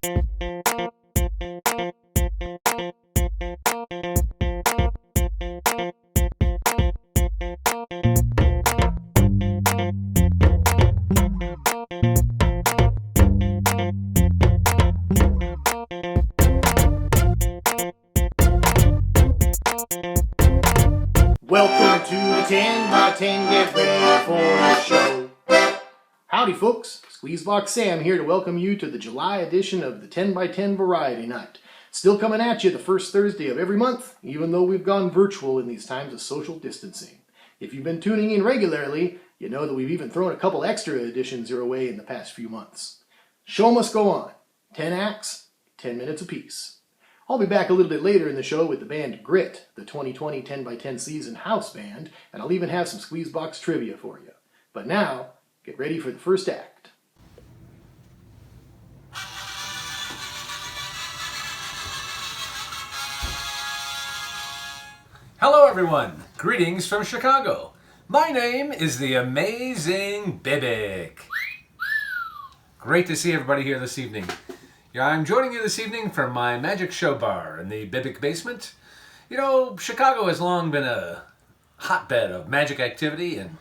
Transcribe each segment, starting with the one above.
Welcome to the 10 by 10 Get Ready for the Show. Howdy folks, Squeezebox Sam here to welcome you to the July edition of the 10 by 10 Variety Night. Still coming at you the first Thursday of every month, even though we've gone virtual in these times of social distancing. If you've been tuning in regularly, you know that we've even thrown a couple extra editions your way in the past few months. Show must go on. 10 acts, 10 minutes apiece. I'll be back a little bit later in the show with the band Grit, the 2020 10 by 10 season house band, and I'll even have some Squeezebox trivia for you. But now, get ready for the first act. Hello everyone, greetings from Chicago. My name is the amazing Bibic. Great to see everybody here this evening. I'm joining you this evening from my magic show bar in the Bibic basement. You know, Chicago has long been a hotbed of magic activity, and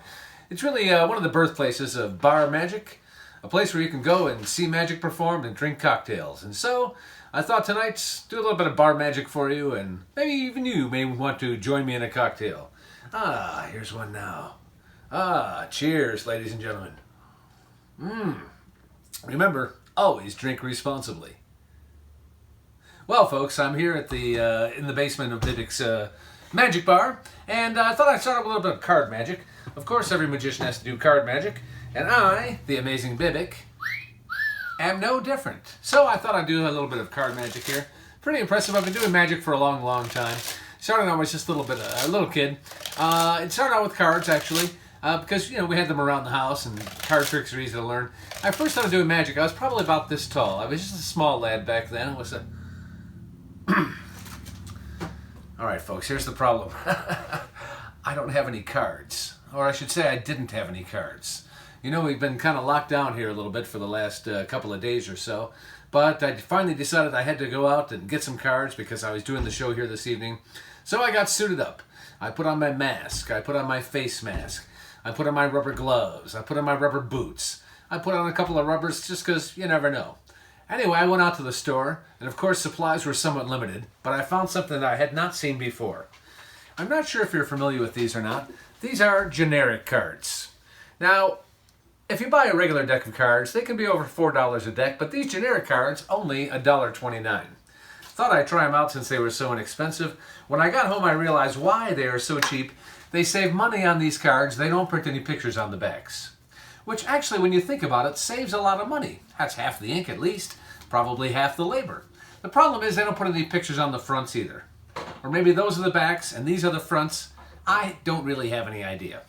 it's really one of the birthplaces of bar magic, a place where you can go and see magic performed and drink cocktails. And so I thought tonight, do a little bit of bar magic for you, and maybe even you may want to join me in a cocktail. Here's one now. Cheers, ladies and gentlemen. Remember, always drink responsibly. Well, folks, I'm here at the in the basement of Bibic's magic bar, and I thought I'd start with a little bit of card magic. Of course, every magician has to do card magic, and I, the amazing Bibic, am no different. So I thought I'd do a little bit of card magic here. Pretty impressive. I've been doing magic for a long, long time. Starting out was just a little kid. It started out with cards, actually. Because, you know, we had them around the house and card tricks are easy to learn. I first started doing magic. I was probably about this tall. I was just a small lad back then. It was a... Alright, folks, here's the problem. I don't have any cards. Or I should say I didn't have any cards. You know, we've been kind of locked down here a little bit for the last couple of days or so. But I finally decided I had to go out and get some cards because I was doing the show here this evening. So I got suited up. I put on my mask. I put on my face mask. I put on my rubber gloves. I put on my rubber boots. I put on a couple of rubbers just because you never know. Anyway, I went out to the store, and of course supplies were somewhat limited, but I found something that I had not seen before. I'm not sure if you're familiar with these or not. These are generic cards. Now, if you buy a regular deck of cards, they can be over $4 a deck, but these generic cards, only $1.29. Thought I'd try them out since they were so inexpensive. When I got home, I realized why they are so cheap. They save money on these cards. They don't print any pictures on the backs. Which actually, when you think about it, saves a lot of money. That's half the ink at least. Probably half the labor. The problem is they don't put any pictures on the fronts either. Or maybe those are the backs and these are the fronts. I don't really have any idea.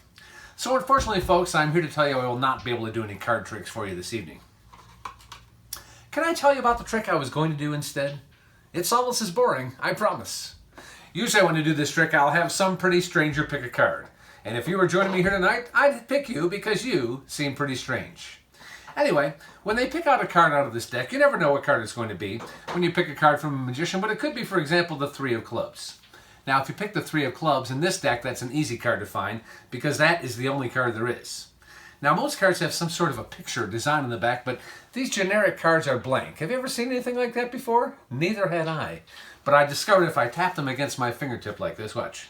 So unfortunately, folks, I'm here to tell you I will not be able to do any card tricks for you this evening. Can I tell you about the trick I was going to do instead? It's almost as boring, I promise. Usually when I do this trick, I'll have some pretty stranger pick a card. And if you were joining me here tonight, I'd pick you because you seem pretty strange. Anyway, when they pick out a card out of this deck, you never know what card it's going to be when you pick a card from a magician, but it could be, for example, the Three of Clubs. Now, if you pick the Three of Clubs in this deck, that's an easy card to find because that is the only card there is. Now, most cards have some sort of a picture design on the back, but these generic cards are blank. Have you ever seen anything like that before? Neither had I. But I discovered if I tap them against my fingertip like this, watch,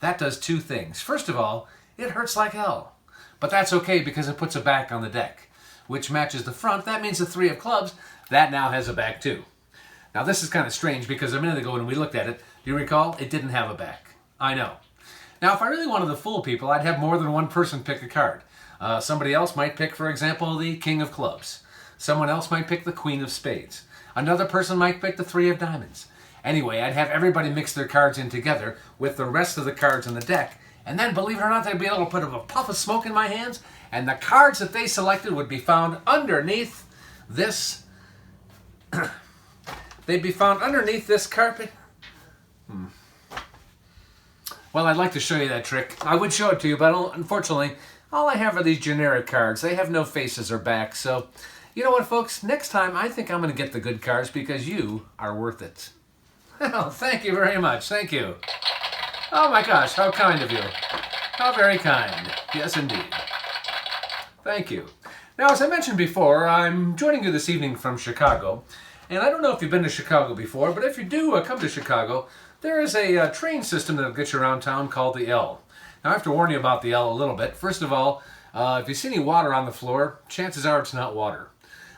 that does two things. First of all, it hurts like hell. But that's okay because it puts a back on the deck, which matches the front. That means the Three of Clubs, that now has a back too. Now this is kind of strange because a minute ago when we looked at it, do you recall? It didn't have a back. I know. Now if I really wanted to fool people, I'd have more than one person pick a card. Somebody else might pick, for example, the King of Clubs. Someone else might pick the Queen of Spades. Another person might pick the Three of Diamonds. Anyway, I'd have everybody mix their cards in together with the rest of the cards in the deck, and then, believe it or not, there'd be a little bit of a puff of smoke in my hands, and the cards that they selected would be found underneath this... They'd be found underneath this carpet. Well, I'd like to show you that trick. I would show it to you, but unfortunately, all I have are these generic cards. They have no faces or backs, so You know what, folks? Next time, I think I'm going to get the good cards because you are worth it. Well, thank you very much. Thank you. Oh my gosh, how kind of you. How very kind. Yes, indeed. Thank you. Now, as I mentioned before, I'm joining you this evening from Chicago. And I don't know if you've been to Chicago before, but if you do come to Chicago, there is a train system that'll get you around town called the L. Now, I have to warn you about the L a little bit. First of all, if you see any water on the floor, chances are it's not water.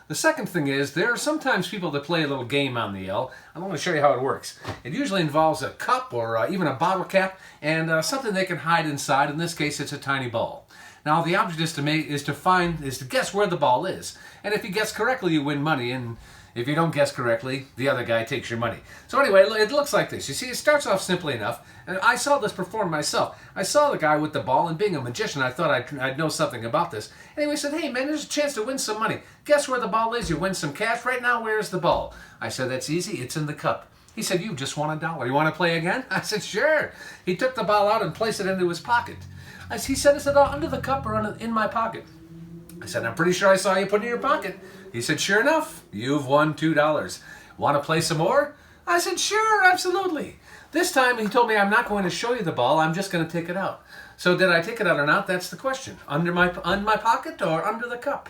The second thing is, there are sometimes people that play a little game on the L. I'm going to show you how it works. It usually involves a cup or even a bottle cap and something they can hide inside. In this case, it's a tiny ball. Now, the object is to guess where the ball is. And if you guess correctly, you win money. And if you don't guess correctly, the other guy takes your money. So anyway, it looks like this. You see, it starts off simply enough. And I saw this performed myself. I saw the guy with the ball, and being a magician, I thought I'd know something about this. Anyway, he said, hey, man, there's a chance to win some money. Guess where the ball is? You win some cash. Right now, where's the ball? I said, that's easy. It's in the cup. He said, you just won $1. You want to play again? I said, sure. He took the ball out and placed it into his pocket. He said, is it under the cup or in my pocket? I said, I'm pretty sure I saw you put it in your pocket. He said, sure enough, you've won $2. Want to play some more? I said, sure, absolutely. This time he told me I'm not going to show you the ball, I'm just going to take it out. So did I take it out or not? That's the question. On my pocket or under the cup?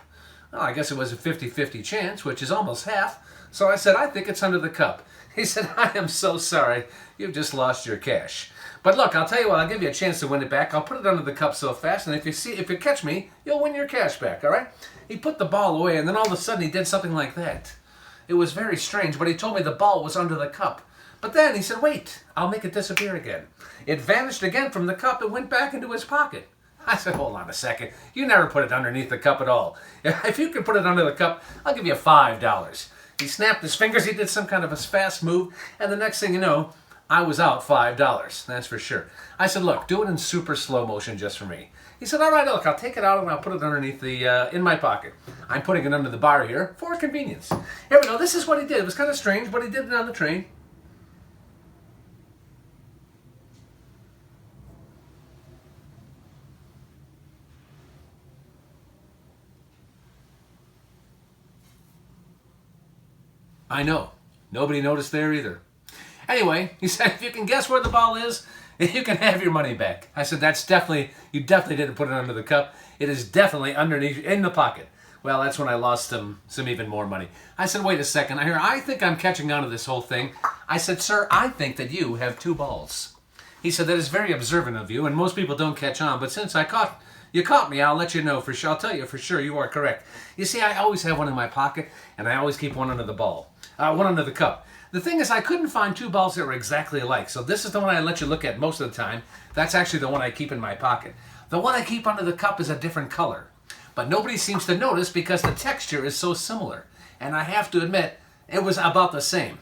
Well, I guess it was a 50-50 chance, which is almost half. So I said, I think it's under the cup. He said, I am so sorry. You've just lost your cash. But look, I'll tell you what, I'll give you a chance to win it back. I'll put it under the cup so fast, and if you catch me, you'll win your cash back, all right? He put the ball away, and then all of a sudden he did something like that. It was very strange, but he told me the ball was under the cup. But then he said, wait, I'll make it disappear again. It vanished again from the cup and went back into his pocket. I said, hold on a second. You never put it underneath the cup at all. If you can put it under the cup, I'll give you $5. He snapped his fingers, he did some kind of a fast move, and the next thing you know, I was out $5, that's for sure. I said, look, do it in super slow motion just for me. He said, all right, look, I'll take it out and I'll put it underneath in my pocket. I'm putting it under the bar here for convenience. Here we go, this is what he did. It was kind of strange, but he did it on the train. I know, nobody noticed there either. Anyway, he said, if you can guess where the ball is, you can have your money back. I said, you definitely didn't put it under the cup. It is definitely underneath, in the pocket. Well, that's when I lost some even more money. I said, wait a second. I think I'm catching on to this whole thing. I said, sir, I think that you have 2 balls. He said, that is very observant of you, and most people don't catch on. But since you caught me, I'll let you know for sure. I'll tell you for sure you are correct. You see, I always have one in my pocket, and I always keep one under the one under the cup. The thing is, I couldn't find 2 balls that were exactly alike. So this is the one I let you look at most of the time. That's actually the one I keep in my pocket. The one I keep under the cup is a different color. But nobody seems to notice because the texture is so similar. And I have to admit, it was about the same.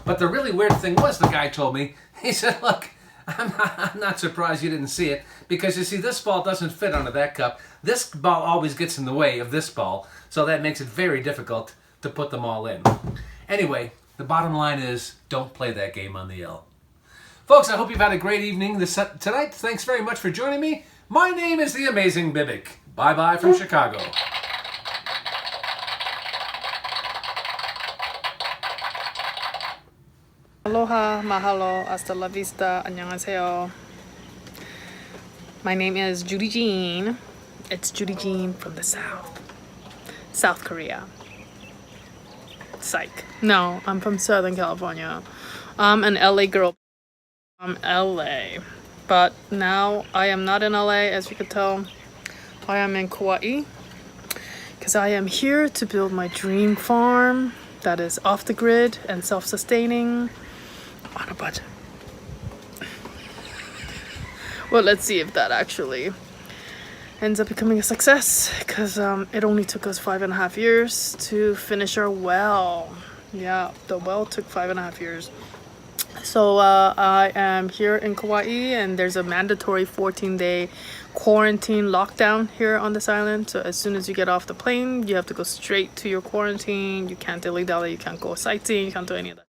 But the really weird thing was, the guy told me, he said, look, I'm not surprised you didn't see it. Because you see, this ball doesn't fit under that cup. This ball always gets in the way of this ball. So that makes it very difficult to put them all in. Anyway, the bottom line is, don't play that game on the L. Folks, I hope you've had a great evening tonight. Thanks very much for joining me. My name is the Amazing Bibic. Bye-bye from Chicago. Aloha, mahalo, hasta la vista, annyeonghaseyo. My name is Judy Jean. It's Judy Jean from the South Korea. Psych. No, I'm from Southern California. I'm an LA girl. I'm LA. But now I am not in LA, as you could tell. I am in Kauai. Because I am here to build my dream farm that is off the grid and self-sustaining on a budget. Well, let's see if that actually ends up becoming a success, because it only took us 5.5 years to finish our well. Yeah, the well took 5.5 years. So I am here in Kauai, and there's a mandatory 14-day quarantine lockdown here on this island. So as soon as you get off the plane, you have to go straight to your quarantine. You can't dilly-dally, you can't go sightseeing, you can't do any of that.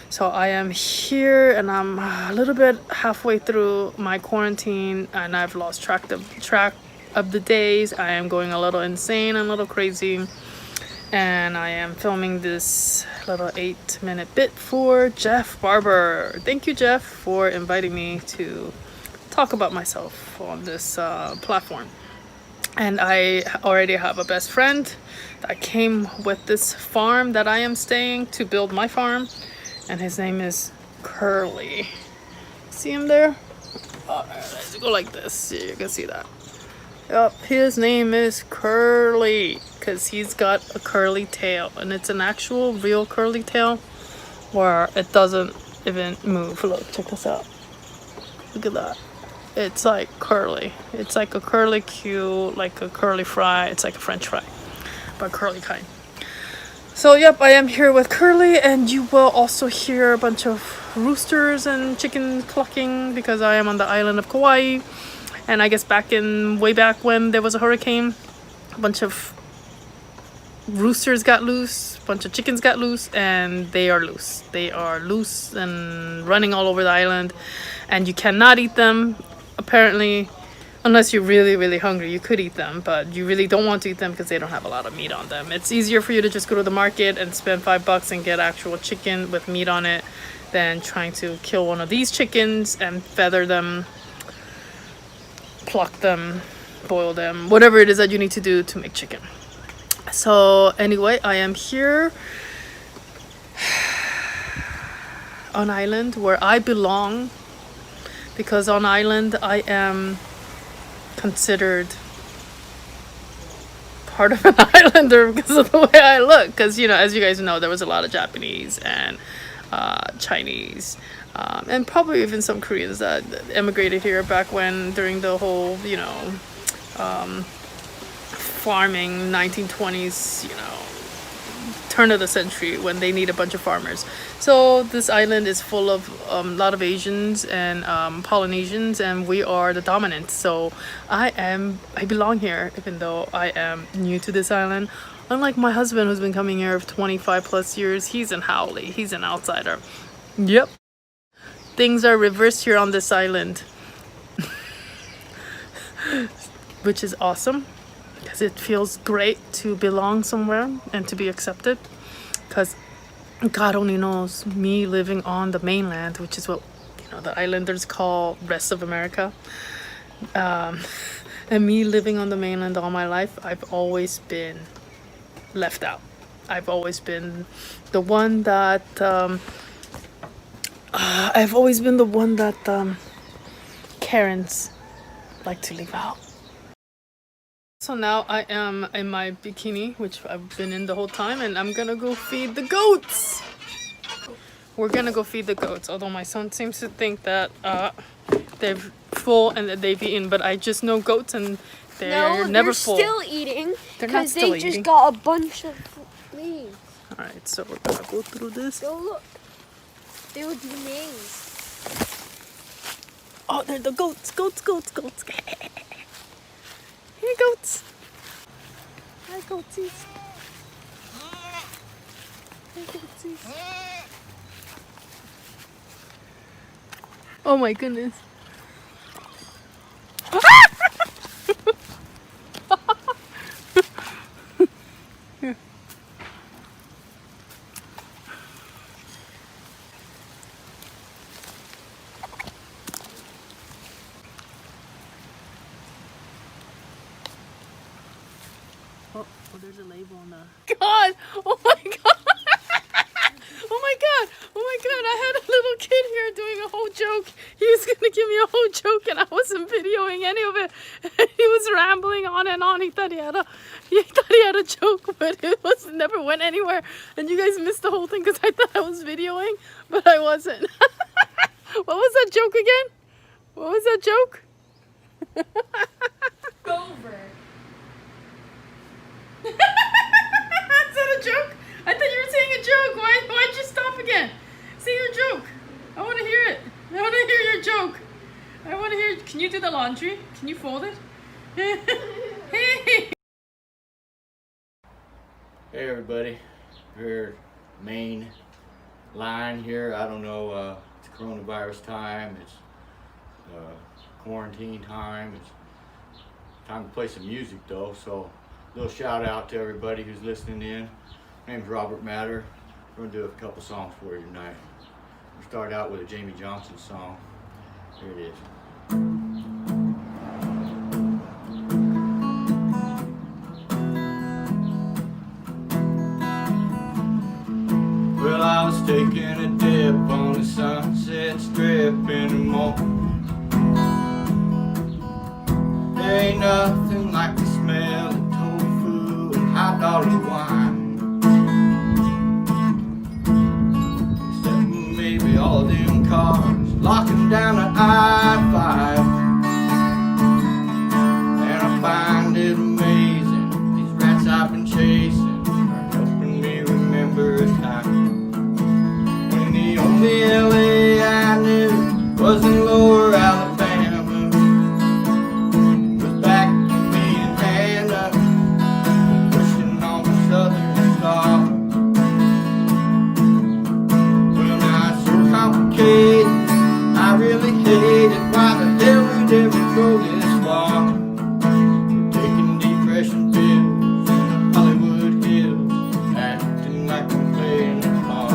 So I am here, and I'm a little bit halfway through my quarantine, and I've lost track of the days. I am going a little insane, a little crazy. and I am filming this little 8-minute bit for Jeff Barber. Thank you, Jeff, for inviting me to talk about myself on this platform. And I already have a best friend that came with this farm that I am staying to build my farm, and his name is Curly. See him there? Oh, let's go like this so you can see that. Yep, his name is Curly because he's got a curly tail, and it's an actual real curly tail where it doesn't even move. Look, check this out. Look at that. It's like curly. It's like a curly Q, like a curly fry. It's like a French fry, but curly kind. So yep, I am here with Curly, and you will also hear a bunch of roosters and chickens clucking because I am on the island of Kauai. And I guess way back when there was a hurricane, a bunch of roosters got loose, a bunch of chickens got loose, and they are loose. They are loose and running all over the island, and you cannot eat them, apparently, unless you're really, really hungry. You could eat them, but you really don't want to eat them because they don't have a lot of meat on them. It's easier for you to just go to the market and spend $5 and get actual chicken with meat on it than trying to kill one of these chickens and feather them, pluck them, boil them, whatever it is that you need to do to make chicken. So anyway, I am here on island where I belong, because on island I am considered part of an islander because of the way I look, because as you guys know, there was a lot of Japanese and Chinese and probably even some Koreans that emigrated here back when, during the whole farming 1920s, turn of the century, when they need a bunch of farmers. So this island is full of a lot of Asians and Polynesians, and we are the dominant. So I belong here, even though I am new to this island. Unlike my husband, who's been coming here for 25 plus years, he's an haole. He's an outsider. Yep. Things are reversed here on this island, which is awesome because it feels great to belong somewhere and to be accepted, because God only knows, me living on the mainland, which is what the islanders call rest of America, and me living on the mainland all my life, I've always been left out. I've always been the one that Karens like to leave out. So now I am in my bikini, which I've been in the whole time, and I'm gonna go feed the goats. We're gonna go feed the goats, although my son seems to think that they're full and that they've eaten, but I just know goats and they're never full. They're still eating because they eating. just got a bunch of leaves. Alright, so we're gonna go through this. Go look. They would be names. Oh, they're the goats. Hey, goats. Hi, goatsies. Hey, goatsies. Oh my goodness. Here. Oh, there's a label on the... God! Oh my God! Oh my God! Oh my God! I had a little kid here doing a whole joke. He was gonna give me a whole joke, and I wasn't videoing any of it. He was rambling on and on. He thought he had a joke, but it never went anywhere. And you guys missed the whole thing because I thought I was videoing, but I wasn't. What was that joke again? What was that joke? Over. Is that a joke? I thought you were saying a joke. Why'd you stop again? Say your joke. I want to hear it. I want to hear your joke. I want to hear... Can you do the laundry? Can you fold it? Hey. Hey everybody, we're main line here. I don't know, it's coronavirus time, it's quarantine time, it's time to play some music though, so little shout out to everybody who's listening in. My name's Robert Matter. We're gonna do a couple songs for you tonight. We'll start out with a Jamie Johnson song. Here it is. Well, I was taking a dip on the Sunset Strip in the morning. There ain't nothing like the smell of tofu and hot dollar wine. Except maybe all them cars locking down the I-5. And I find it amazing, these rats I've been chasing are helping me remember a time when the only LA I knew was in Lower Alabama. Was back to me and Hannah, pushing on the southern star. Well, now it's so complicated, I really hate it. Why the hell would ever go this far? Taking depression pills in the Hollywood Hills, acting like I'm playing a part.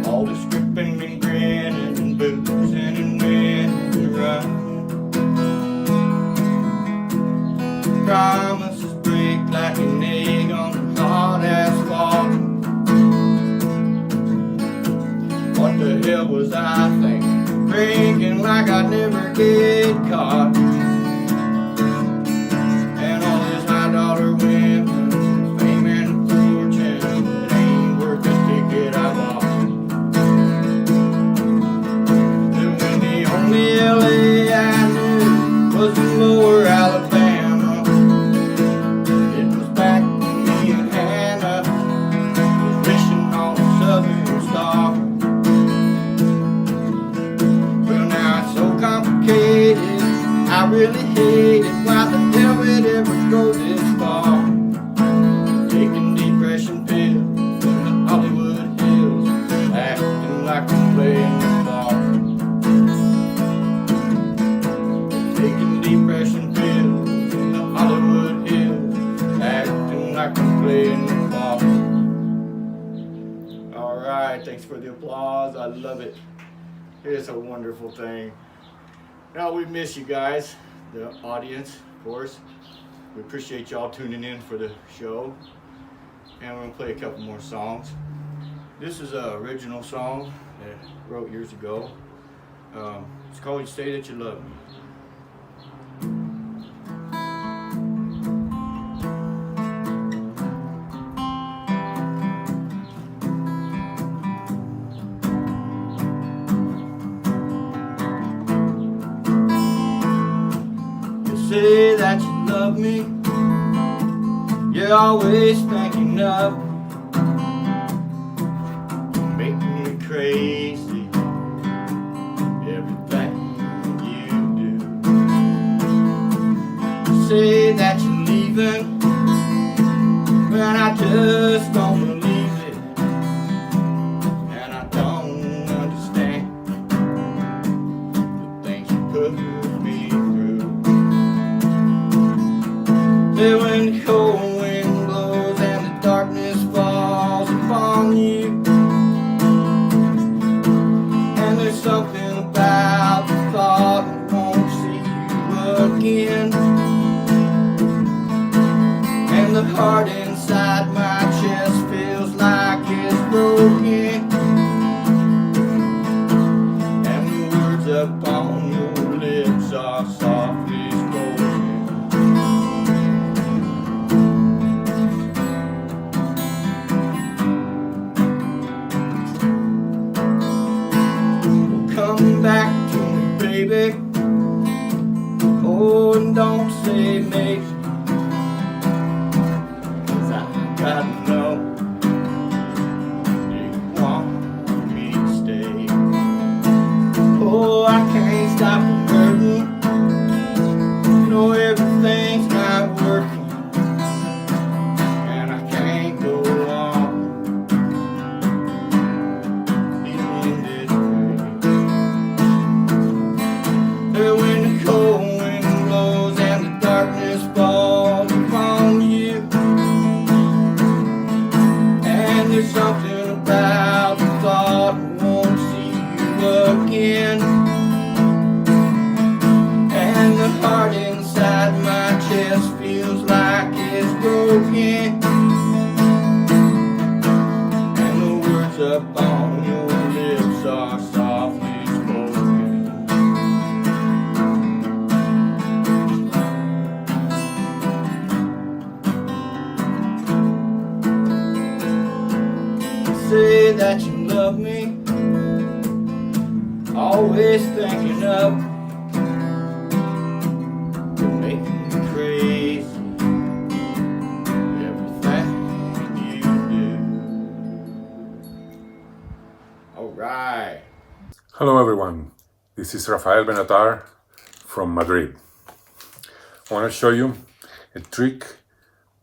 All this stripping and grinning and boozing and winning and running. Promises break like an egg on the hot asphalt. What the hell was I thinking? Drinking like I'd never get caught. And all this high dollar women, fame and fortune, it ain't worth the ticket I bought. And when the only LA I knew was in Lower Alabama, it was back when me and Hannah was wishing on a southern star. Well, now it's so complicated, I really hate it. Why the hell would ever go this far? Taking depression pills in the Hollywood Hills, acting like I'm playing the part. Taking depression pills in the Hollywood Hills, acting like I'm playing the part. Alright, thanks for the applause. I love it. It's a wonderful thing. Now, we miss you guys, the audience, of course. We appreciate y'all tuning in for the show. And we're going to play a couple more songs. This is an original song that I wrote years ago. It's called Say That You Love Me. Say that you love me, you're always thinking of making me crazy, everything you do. Say that you're leaving, but I just don't believe it, and I don't understand the things you put me through. Say when the cold wind blows and the darkness falls upon you, and there's something about the thought I won't see you again, and the heart inside my chest feels like it's broken, and the words up on your lips are softly spoken. Come back to me, baby. Oh, and don't say maybe, 'cause I gotta know, do you want me to stay? Oh, I can't stop from hurting. You know everything's not working, and I can't go on feeling this way. When the cold wind blows and the dark something about the thought I won't see you again. And the heart inside my chest feels like it's broken. And the words up on your lips are softly spoken. Say that you love me, always thinking of. You're making me crazy, everything you do. Alright. Hello everyone, this is Rafael Benatar from Madrid. I want to show you a trick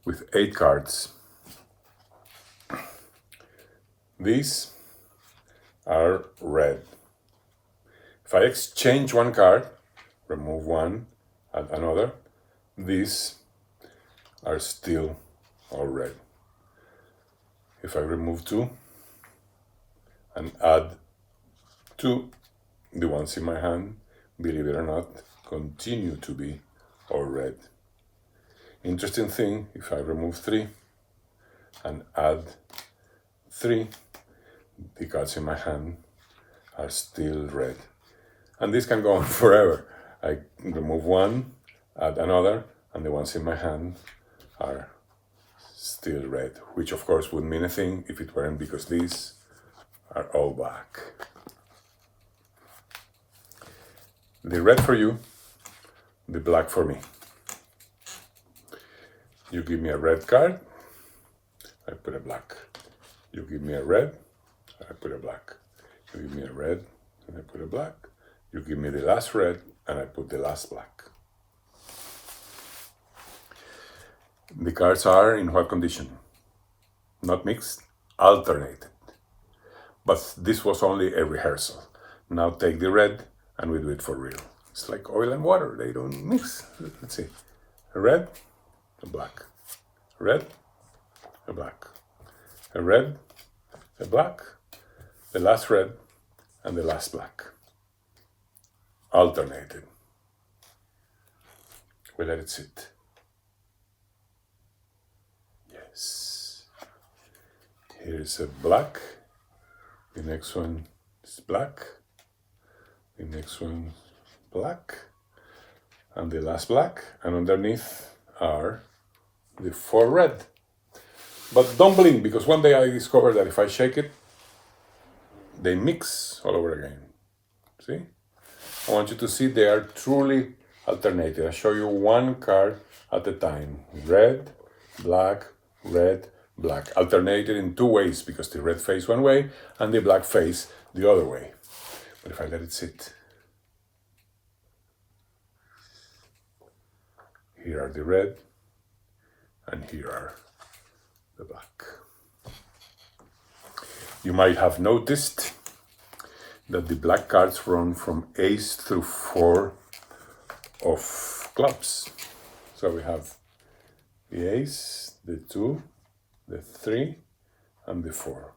with 8 cards. These are red. If I exchange one card, remove one, add another, these are still all red. If I remove 2 and add 2, the ones in my hand, believe it or not, continue to be all red. Interesting thing, if I remove 3 and add 3, the cards in my hand are still red. And this can go on forever. I remove 1, add another, and the ones in my hand are still red, which of course would mean a thing if it weren't because these are all black. The red for you, the black for me. You give me a red card, I put a black. You give me a red, I put a black. You give me a red, and I put a black. You give me the last red, and I put the last black. The cards are in what condition? Not mixed, alternated. But this was only a rehearsal. Now take the red, and we do it for real. It's like oil and water, they don't mix. Let's see. A red, a black. A red, a black. A red, a black, the last red, and the last black. Alternated. We let it sit. Yes. Here is a black. The next one is black. The next one black. And the last black. And underneath are the 4 red. But don't blink, because one day I discovered that if I shake it, they mix all over again. See? I want you to see they are truly alternated. I show you one card at a time. Red, black, red, black. Alternated in 2 ways, because the red face one way and the black face the other way. But if I let it sit, here are the red, and here are the black. You might have noticed that the black cards run from ace through 4 of clubs. So we have the ace, the 2, the 3, and the 4.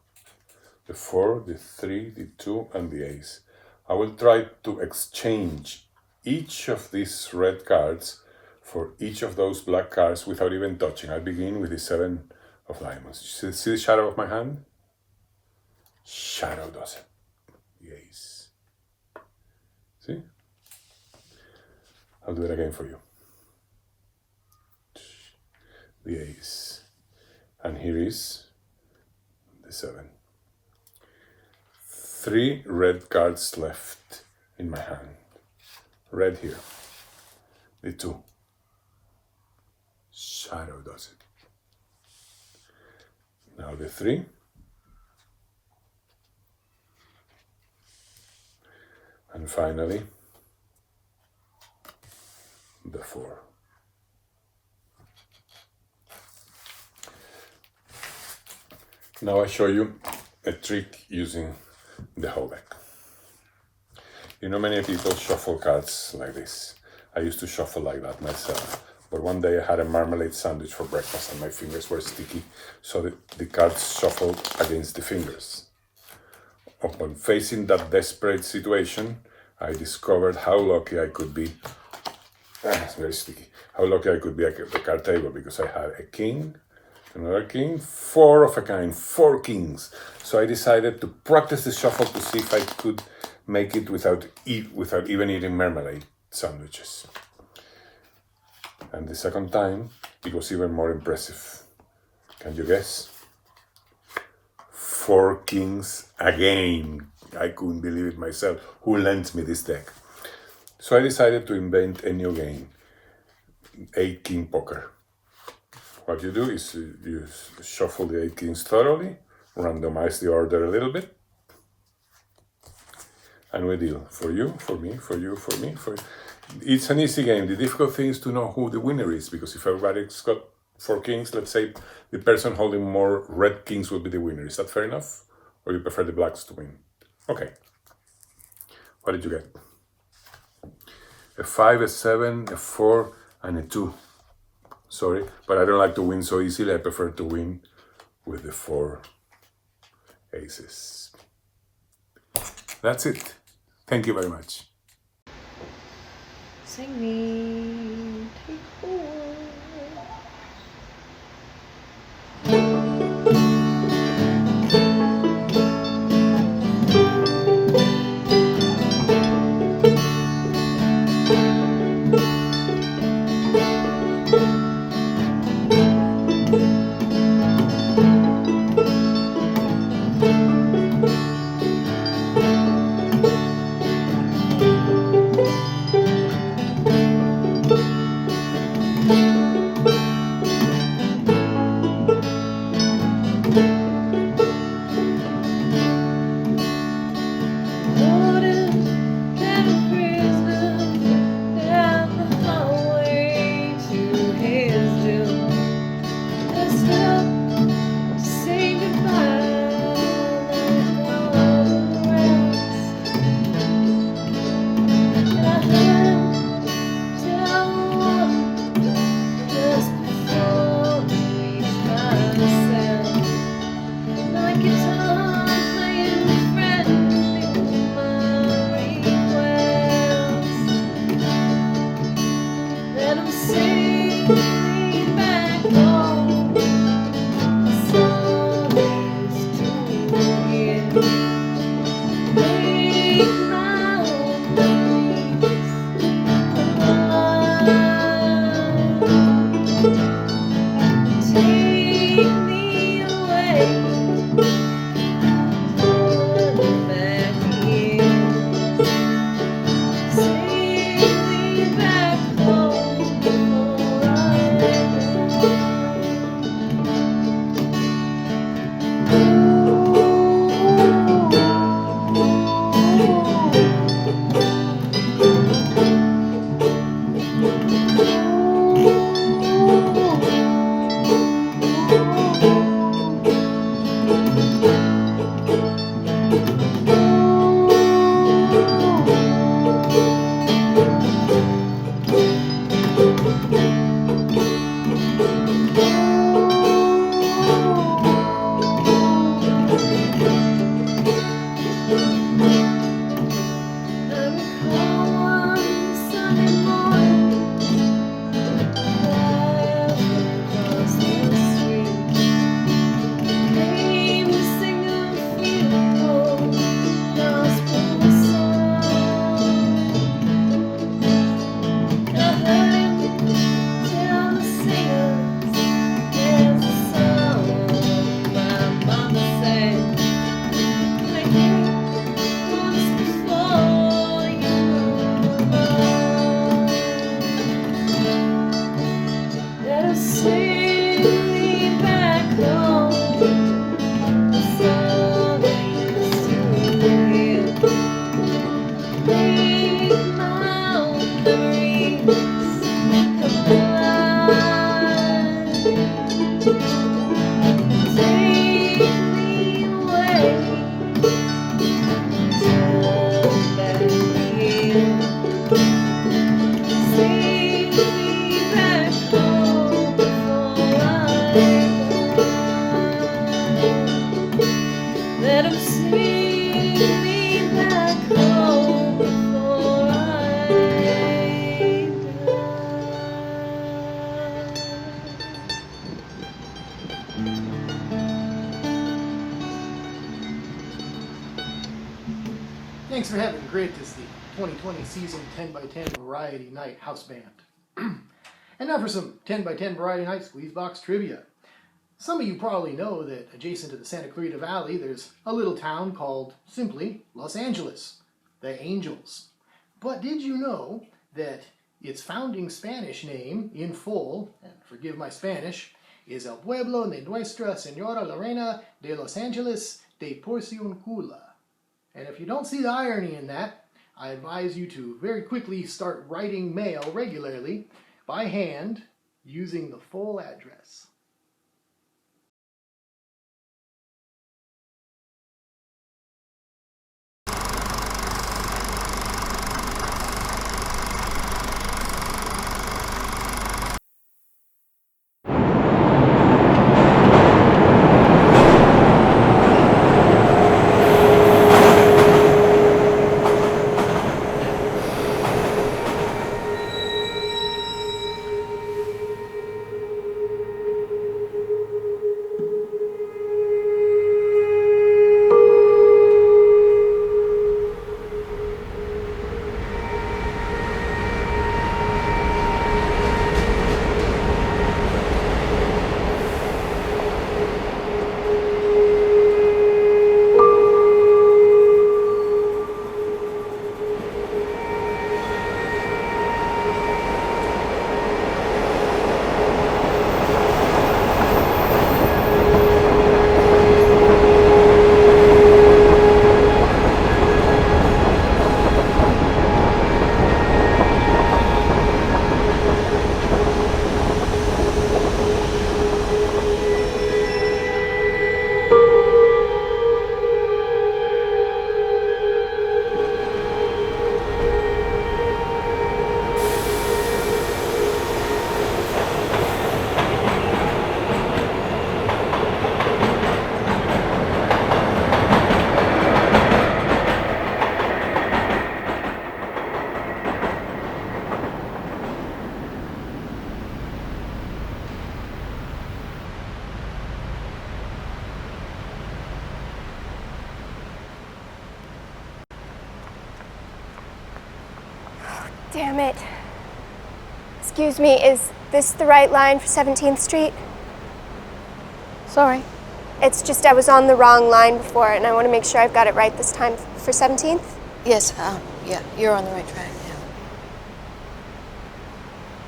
The 4, the 3, the 2, and the ace. I will try to exchange each of these red cards for each of those black cards without even touching. I begin with the 7 of diamonds. See the shadow of my hand? Shadow does it. The ace. See? I'll do it again for you. The ace. And here is the 7. 3 red cards left in my hand. Red here. The 2. Shadow does it. Now the 3. And finally, the 4. Now I show you a trick using the whole deck. You know, many people shuffle cards like this. I used to shuffle like that myself. But one day I had a marmalade sandwich for breakfast and my fingers were sticky, so the cards shuffled against the fingers. Upon facing that desperate situation, I discovered how lucky I could be. It's very sticky. How lucky I could be at the card table, because I had a king, another king, 4 of a kind, 4 kings. So I decided to practice the shuffle to see if I could make it without even eating marmalade sandwiches. And the second time, it was even more impressive. Can you guess? 4 kings again. I couldn't believe it myself. Who lent me this deck? So I decided to invent a new game, 8 king poker. What you do is you shuffle the 8 kings thoroughly, randomize the order a little bit, and we deal. For you, for me, for you, for me, for you. It's an easy game. The difficult thing is to know who the winner is, because if everybody's got 4 kings, let's say the person holding more red kings will be the winner. Is that fair enough? Or you prefer the blacks to win? Okay. What did you get? A 5, a 7, a 4, and a 2. Sorry, but I don't like to win so easily. I prefer to win with the 4 aces. That's it. Thank you very much. Sing me, take hold. Let 'em see me back home before I die. Thanks for having Grit as the 2020 season 10x10 Variety Night House Band. And now for some 10x10 Variety Night Squeezebox Trivia. Some of you probably know that adjacent to the Santa Clarita Valley, there's a little town called simply Los Angeles, the Angels. But did you know that its founding Spanish name in full, and forgive my Spanish, is El Pueblo de Nuestra Señora la Reina de Los Angeles de Porciuncula? And if you don't see the irony in that, I advise you to very quickly start writing mail regularly by hand using the full address. Damn it. Excuse me, is this the right line for 17th Street? Sorry. It's just I was on the wrong line before, and I want to make sure I've got it right this time for 17th. Yes, yeah, you're on the right track now.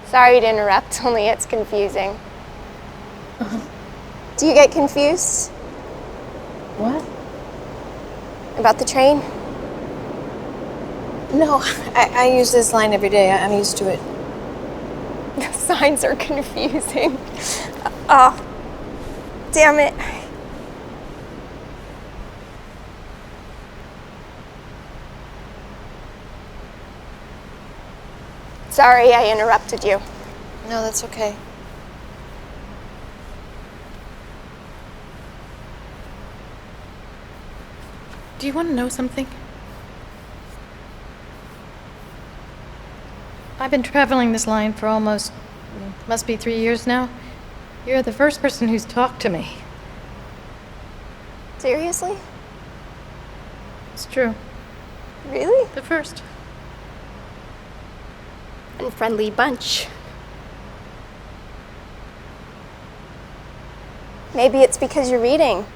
Sorry to interrupt, only it's confusing. Do you get confused What? about the train? No, I use this line every day. I'm used to it. The signs are confusing. Oh, damn it. Sorry I interrupted you. No, that's okay. Do you want to know something? I've been traveling this line for must be 3 years now. You're the first person who's talked to me. Seriously? It's true. Really? The first. And friendly bunch. Maybe it's because you're reading.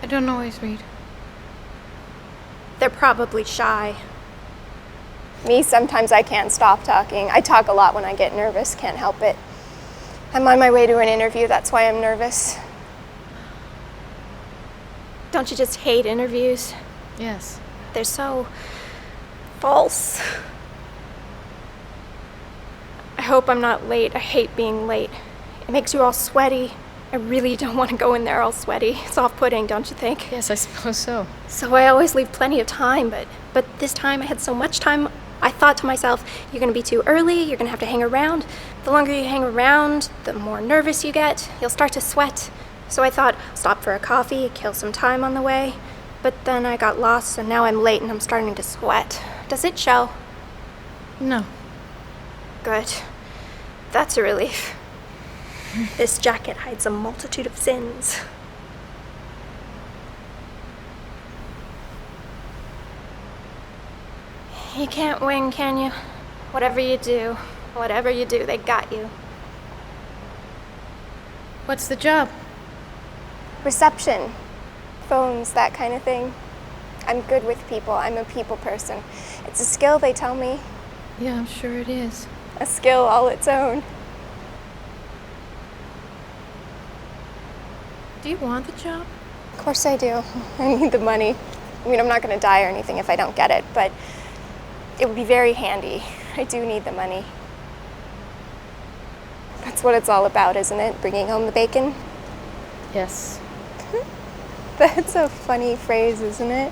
I don't always read. They're probably shy. Me, sometimes I can't stop talking. I talk a lot when I get nervous, can't help it. I'm on my way to an interview, that's why I'm nervous. Don't you just hate interviews? Yes. They're so false. I hope I'm not late. I hate being late. It makes you all sweaty. I really don't want to go in there all sweaty. It's off-putting, don't you think? Yes, I suppose so. So I always leave plenty of time, but this time I had so much time, I thought to myself, you're gonna be too early, you're gonna have to hang around. The longer you hang around, the more nervous you get, you'll start to sweat. So I thought, stop for a coffee, kill some time on the way. But then I got lost and now I'm late and I'm starting to sweat. Does it show? No. Good. That's a relief. This jacket hides a multitude of sins. You can't win, can you? Whatever you do, they got you. What's the job? Reception, phones, that kind of thing. I'm good with people. I'm a people person. It's a skill, they tell me. Yeah, I'm sure it is. A skill all its own. Do you want the job? Of course I do. I need the money. I mean, I'm not going to die or anything if I don't get it, but it would be very handy. I do need the money. That's what it's all about, isn't it? Bringing home the bacon? Yes. That's a funny phrase, isn't it?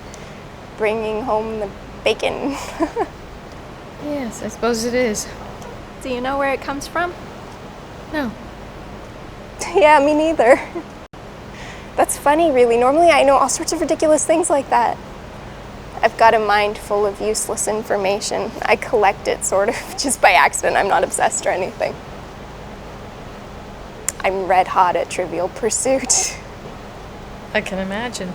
Bringing home the bacon. Yes, I suppose it is. Do you know where it comes from? No. Yeah, me neither. That's funny, really. Normally I know all sorts of ridiculous things like that. I've got a mind full of useless information. I collect it sort of just by accident. I'm not obsessed or anything. I'm red hot at Trivial Pursuit. I can imagine.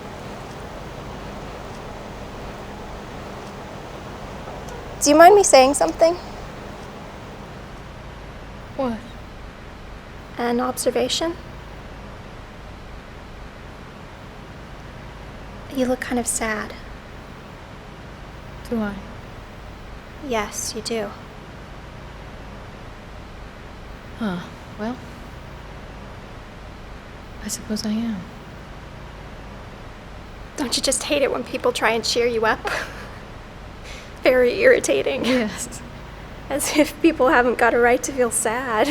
Do you mind me saying something? What? An observation? You look kind of sad. Do I? Yes, you do. Huh. Well, I suppose I am. Don't you just hate it when people try and cheer you up? Very irritating. Yes. As if people haven't got a right to feel sad.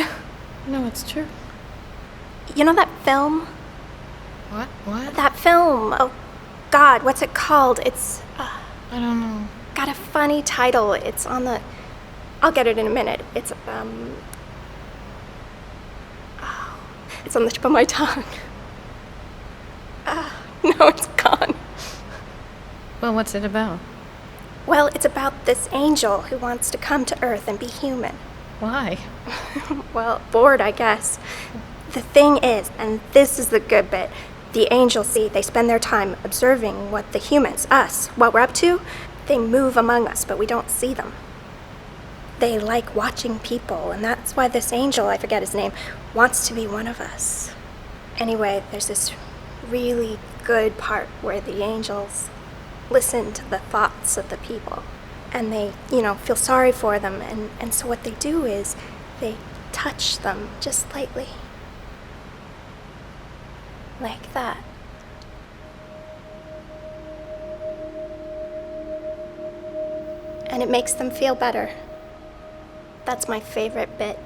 No, it's true. You know that film? What? What? That film. Oh, God, what's it called? It's I don't know. got a funny title. It's on the... I'll get it in a minute. It's on the tip of my tongue. No, it's gone. Well, what's it about? Well, it's about this angel who wants to come to Earth and be human. Why? Well, bored, I guess. The thing is, and this is the good bit, the angels, see, they spend their time observing what the humans, us, what we're up to. They move among us, but we don't see them. They like watching people, and that's why this angel, I forget his name, wants to be one of us. Anyway, there's this really good part where the angels listen to the thoughts of the people. And they, feel sorry for them. And so what they do is they touch them just lightly. Like that. And it makes them feel better. That's my favorite bit.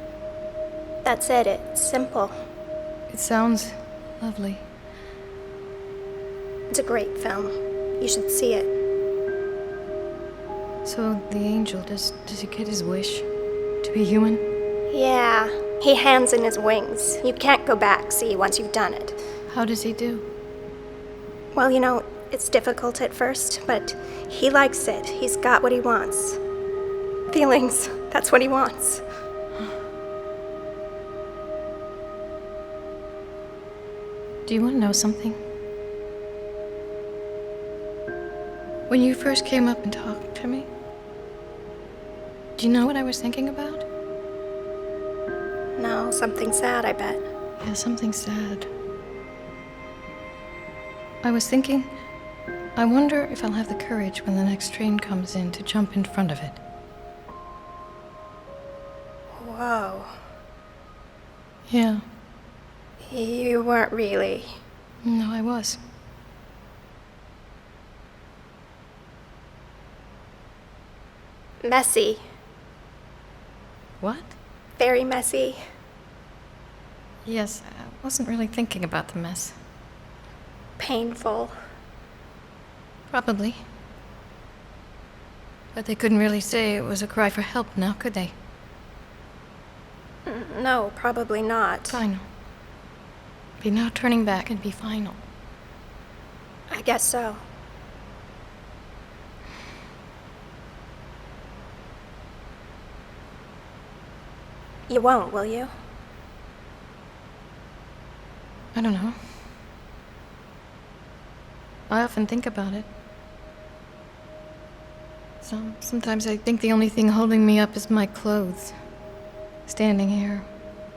That's it. It's simple. It sounds lovely. It's a great film. You should see it. So the angel, does he get his wish to be human? Yeah. He hands in his wings. You can't go back, see, once you've done it. How does he do? Well, it's difficult at first, but he likes it. He's got what he wants. Feelings, that's what he wants. Do you want to know something? When you first came up and talked to me, do you know what I was thinking about? No, something sad, I bet. Yeah, something sad. I was thinking, I wonder if I'll have the courage when the next train comes in to jump in front of it. Whoa. Yeah. You weren't really. No, I was. Messy. What? Very messy. Yes, I wasn't really thinking about the mess. Painful. Probably. But they couldn't really say it was a cry for help now, could they? No, probably not. Final. Be no turning back and be final. I guess so. You won't, will you? I don't know. I often think about it. Sometimes I think the only thing holding me up is my clothes. Standing here,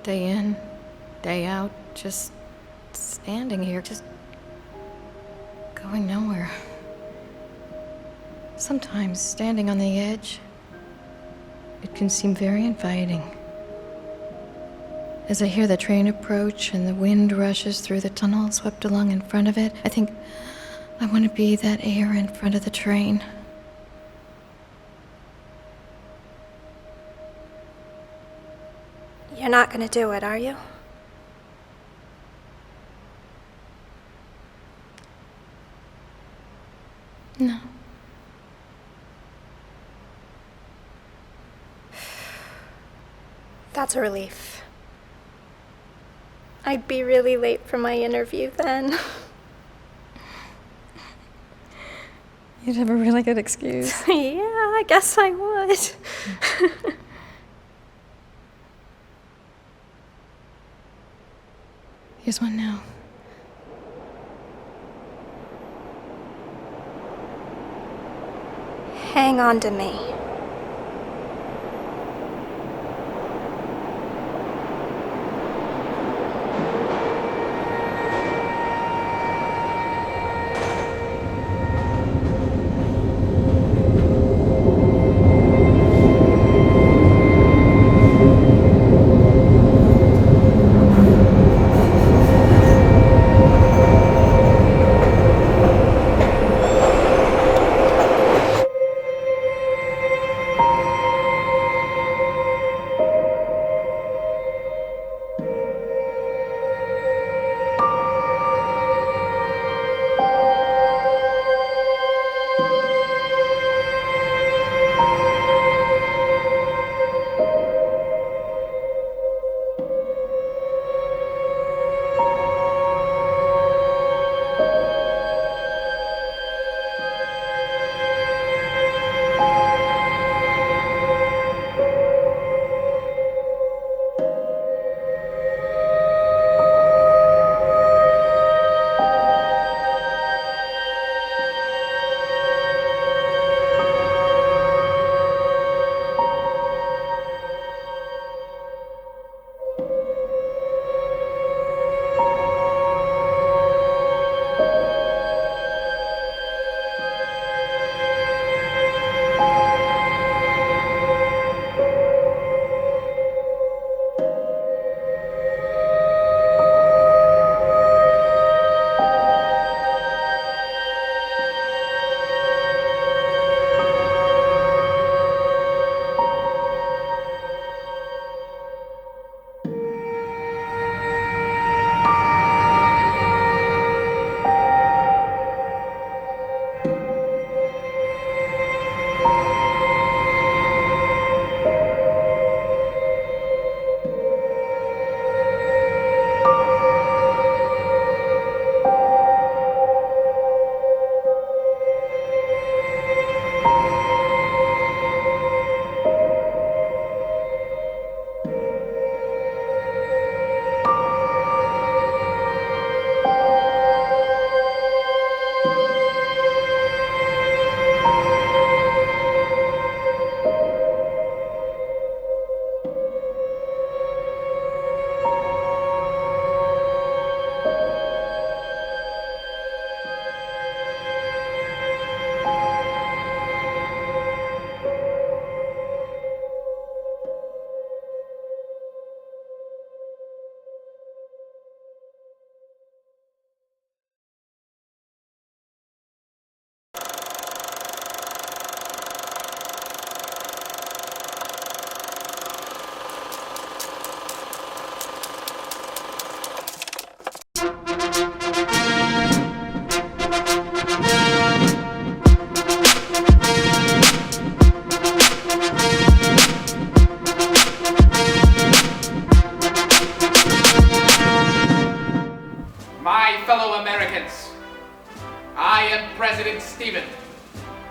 day in, day out, just standing here, just going nowhere. Sometimes standing on the edge, it can seem very inviting. As I hear the train approach and the wind rushes through the tunnel swept along in front of it, I think I want to be that air in front of the train. You're not gonna do it, are you? No. That's a relief. I'd be really late for my interview then. You'd have a really good excuse. Yeah, I guess I would. Here's one now. Hang on to me. seconds. I am President Steven.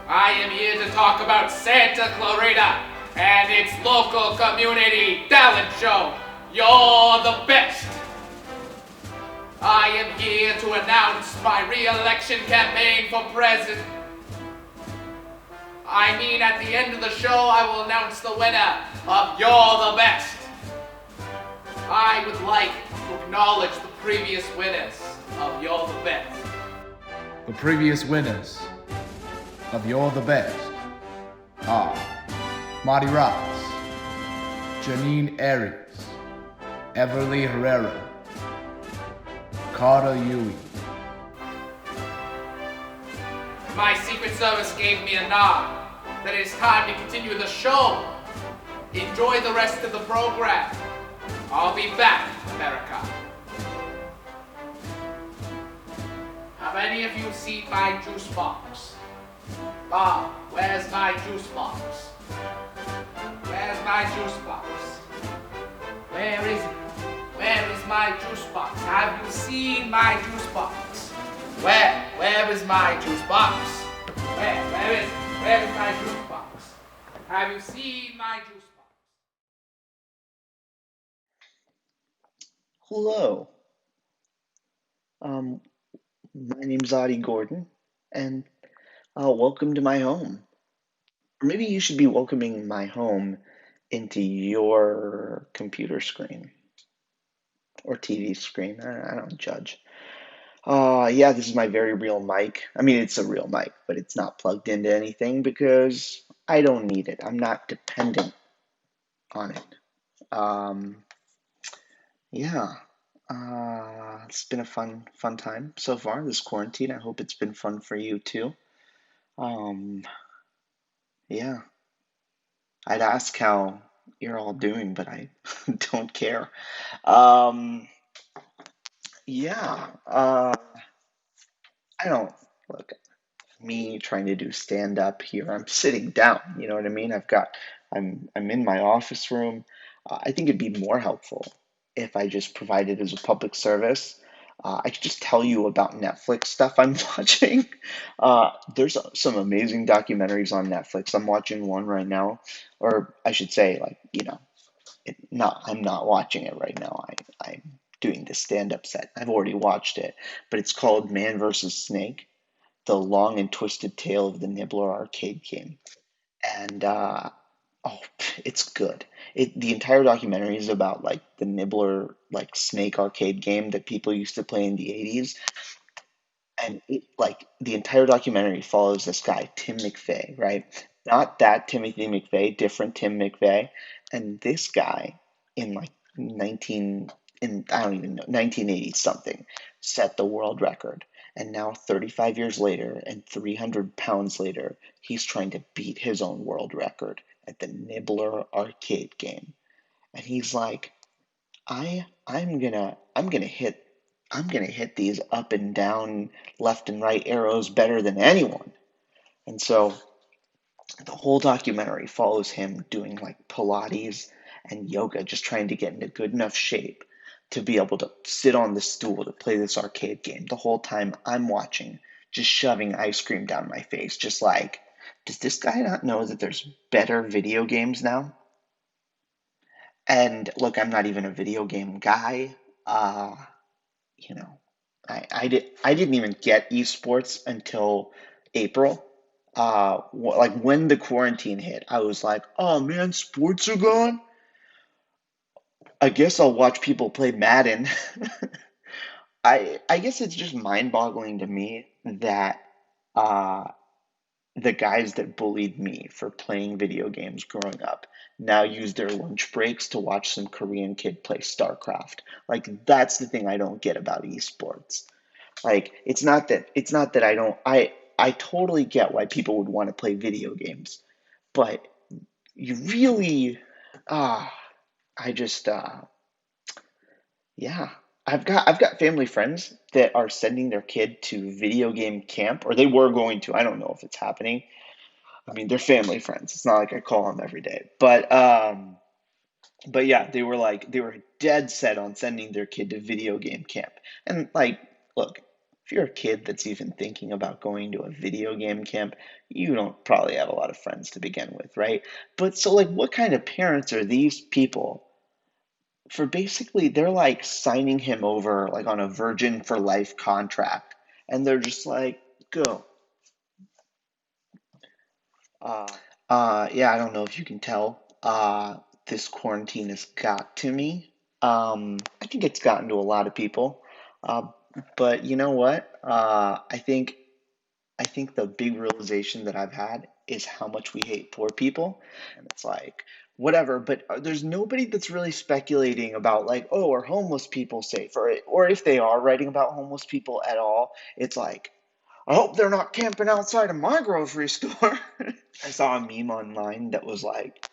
I am here to talk about Santa Clarita and its local community talent show, You're the Best. I am here to announce my re-election campaign for president. I mean, at the end of the show, I will announce the winner of You're the Best. I would like to acknowledge the previous winners of You're the Best. The previous winners of You're the Best are Marty Ross, Janine Aries, Everly Herrera, Carter Yui. My Secret Service gave me a nod that it is time to continue the show. Enjoy the rest of the program. I'll be back, America. Have any of you seen my juice box? Bob, where's my juice box? Where's my juice box? Where is it? Where is my juice box? Have you seen my juice box? Where is my juice box? Where is it? Where is my juice box? Have you seen my juice box? Hello. My name's Audie Gordon, and welcome to my home. Or maybe you should be welcoming my home into your computer screen or TV screen. I don't judge. Yeah, this is my very real mic. I mean, it's a real mic, but it's not plugged into anything because I don't need it. I'm not dependent on it. Yeah. It's been a fun time so far, this quarantine. I hope it's been fun for you too. Yeah. I'd ask how you're all doing, but I don't care. Um, yeah. I don't look me trying to do stand up here. I'm sitting down, you know what I mean? I'm in my office room. I think it'd be more helpful if I just provided as a public service. I could just tell you about Netflix stuff I'm watching. There's some amazing documentaries on Netflix. I'm watching one right now, or I should say, like, I'm not watching it right now. I'm doing the stand-up set. I've already watched it, but it's called Man vs. Snake: The Long and Twisted Tale of the Nibbler Arcade Game. And oh, it's good. The entire documentary is about like the Nibbler like Snake arcade game that people used to play in the 80s. And the entire documentary follows this guy, Tim McVeigh, right? Not that Timothy McVeigh, different Tim McVeigh. And this guy in like 19 in I don't even know 1980 something set the world record. And now 35 years later and 300 pounds later, he's trying to beat his own world record at the Nibbler arcade game. And he's like, I'm gonna hit these up and down, left and right arrows better than anyone. And so the whole documentary follows him doing like Pilates and yoga, just trying to get into good enough shape to be able to sit on the stool to play this arcade game. The whole time I'm watching, just shoving ice cream down my face, just like, does this guy not know that there's better video games now? And look, I'm not even a video game guy. Uh, you know, I didn't even get esports until April. Like when the quarantine hit, I was like, oh man, sports are gone. I guess I'll watch people play Madden. I guess it's just mind-boggling to me that uh, the guys that bullied me for playing video games growing up now use their lunch breaks to watch some Korean kid play StarCraft. Like that's the thing I don't get about esports. Like it's not that I totally get why people would want to play video games, but you really ah I just yeah. I've got family friends that are sending their kid to video game camp, or they were going to. I don't know if it's happening. I mean, they're family friends. It's not like I call them every day. But yeah, they were dead set on sending their kid to video game camp. And like, look, if you're a kid that's even thinking about going to a video game camp, you don't probably have a lot of friends to begin with, right? But so, like, what kind of parents are these people for basically they're like signing him over like on a virgin for life contract, and they're just like, go. Uh, yeah, I don't know if you can tell. This quarantine has got to me. I think it's gotten to a lot of people. Uh, but you know what? I think the big realization that I've had is how much we hate poor people. And it's like, whatever, but there's nobody that's really speculating about like, oh, are homeless people safe? Or if they are writing about homeless people at all, it's like, I hope they're not camping outside of my grocery store. I saw a meme online that was like,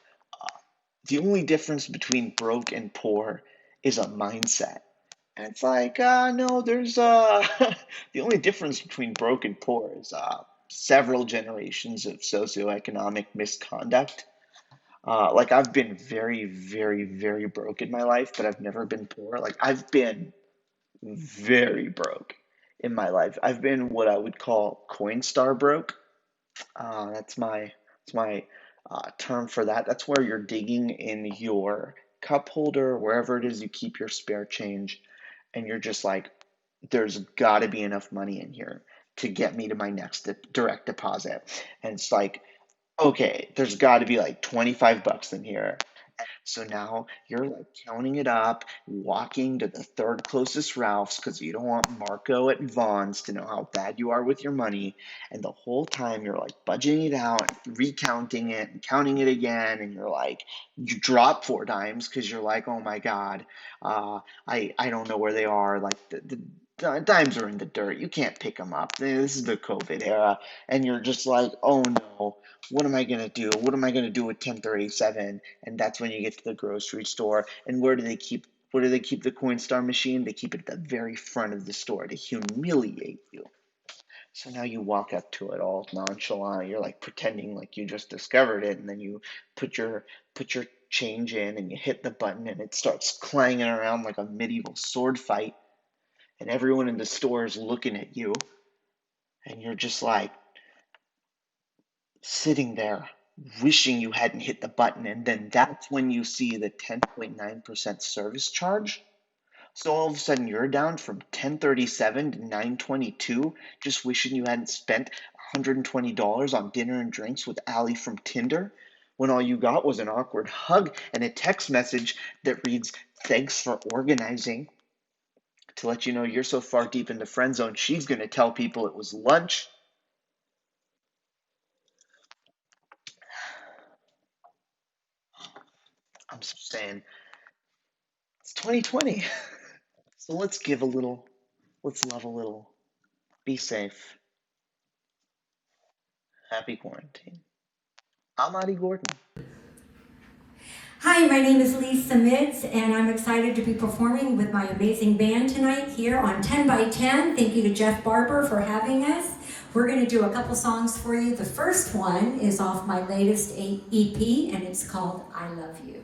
the only difference between broke and poor is a mindset. And it's like, no, there's the only difference between broke and poor is several generations of socioeconomic misconduct. Like I've been very, very, very broke in my life, but I've never been poor. Like I've been very broke in my life. I've been what I would call Coinstar broke. That's my term for that. That's where you're digging in your cup holder, wherever it is you keep your spare change, and you're just like, there's got to be enough money in here to get me to my next direct deposit. And it's like, okay, there's got to be like 25 bucks in here. So now you're like counting it up, walking to the third closest Ralph's because you don't want Marco at Vaughn's to know how bad you are with your money. And the whole time you're like budgeting it out, recounting it, and counting it again. And you're like, you drop 4 dimes because you're like, oh my God, I don't know where they are. Like the dimes are in the dirt. You can't pick them up. This is the COVID era. And you're just like, oh no, what am I going to do? What am I going to do with 1037? And that's when you get to the grocery store. And where do they keep the Coinstar machine? They keep it at the very front of the store to humiliate you. So now you walk up to it all nonchalant. You're like pretending like you just discovered it, and then you put your change in and you hit the button and it starts clanging around like a medieval sword fight. And everyone in the store is looking at you. And you're just like sitting there wishing you hadn't hit the button, and then that's when you see the 10.9% service charge. So all of a sudden you're down from 1037 to 922, just wishing you hadn't spent $120 on dinner and drinks with Allie from Tinder, when all you got was an awkward hug and a text message that reads, "Thanks for organizing," to let you know you're so far deep in the friend zone, she's going to tell people it was lunch. I'm saying, it's 2020. So let's give a little, let's love a little, be safe. Happy quarantine. I'm Adi Gordon. Hi, my name is Lisa Midds, and I'm excited to be performing with my amazing band tonight here on 10 by 10. Thank you to Jeff Barber for having us. We're going to do a couple songs for you. The first one is off my latest EP, and it's called I Love You.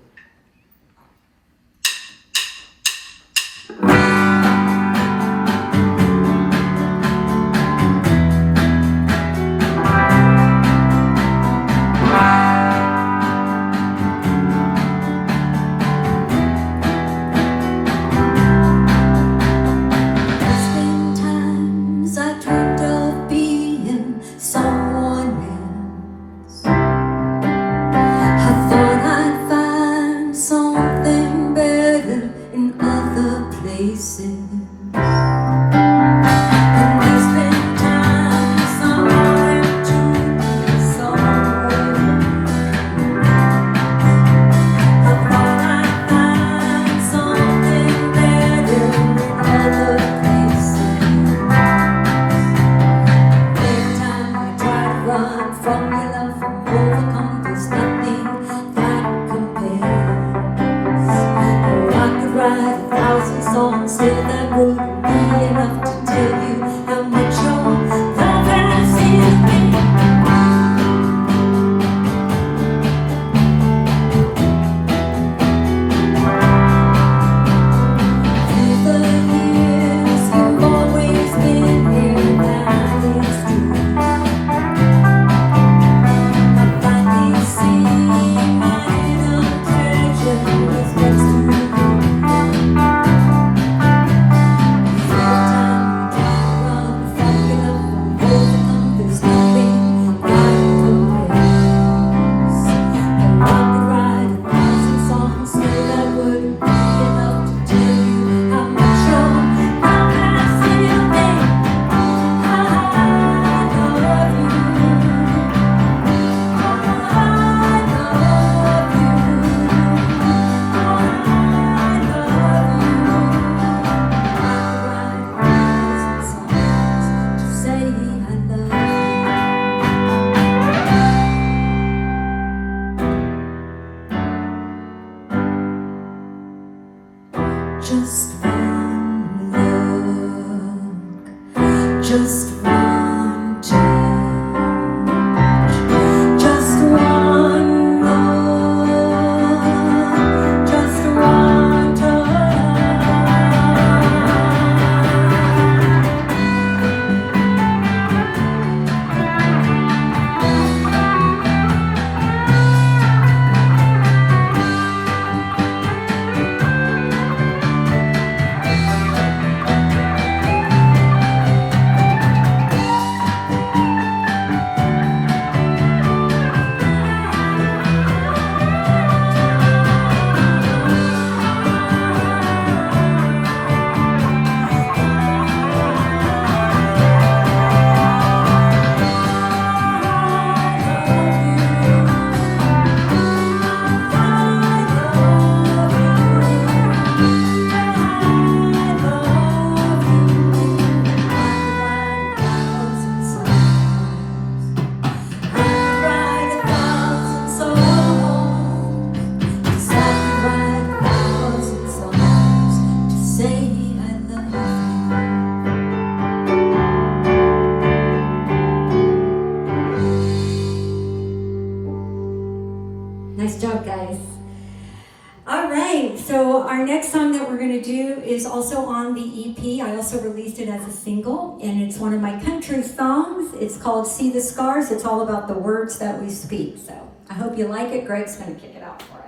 Been here. Our next song that we're going to do is also on the EP. I also released it as a single, and it's one of my country songs. It's called See the Scars. It's all about the words that we speak. So I hope you like it. Greg's going to kick it out for us.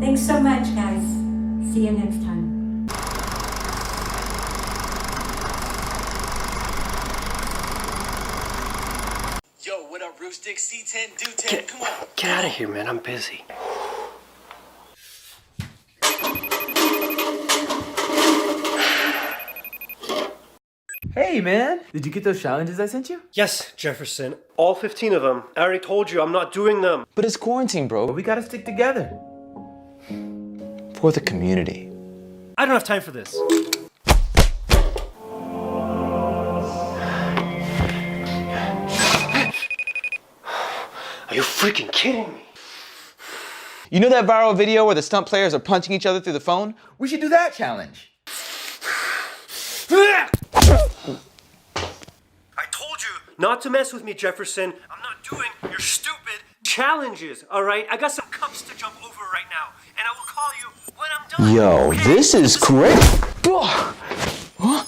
Thanks so much, guys. See you next time. Yo, what up, Roostic? C10, do 10, come on. Get out of here, man. I'm busy. Hey, man. Did you get those challenges I sent you? Yes, Jefferson. All 15 of them. I already told you I'm not doing them. But it's quarantine, bro. We gotta stick together. For the community. I don't have time for this. freaking kidding me? You know that viral video where the stunt players are punching each other through the phone? We should do that challenge. I told you not to mess with me, Jefferson. I'm not doing your stupid challenges, all right? I got some cups to jump over right now, and I will call you when I'm done. Yo, okay? this is great. Huh?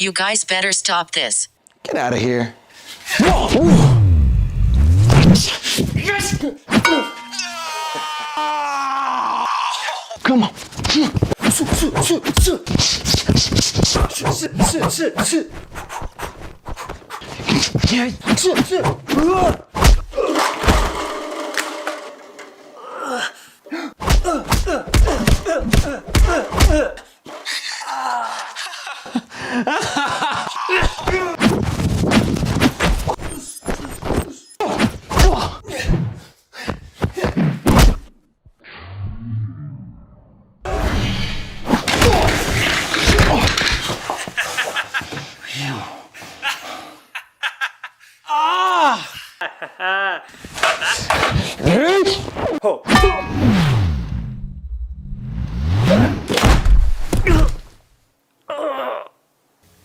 You guys better stop this. Get out of here. Come on.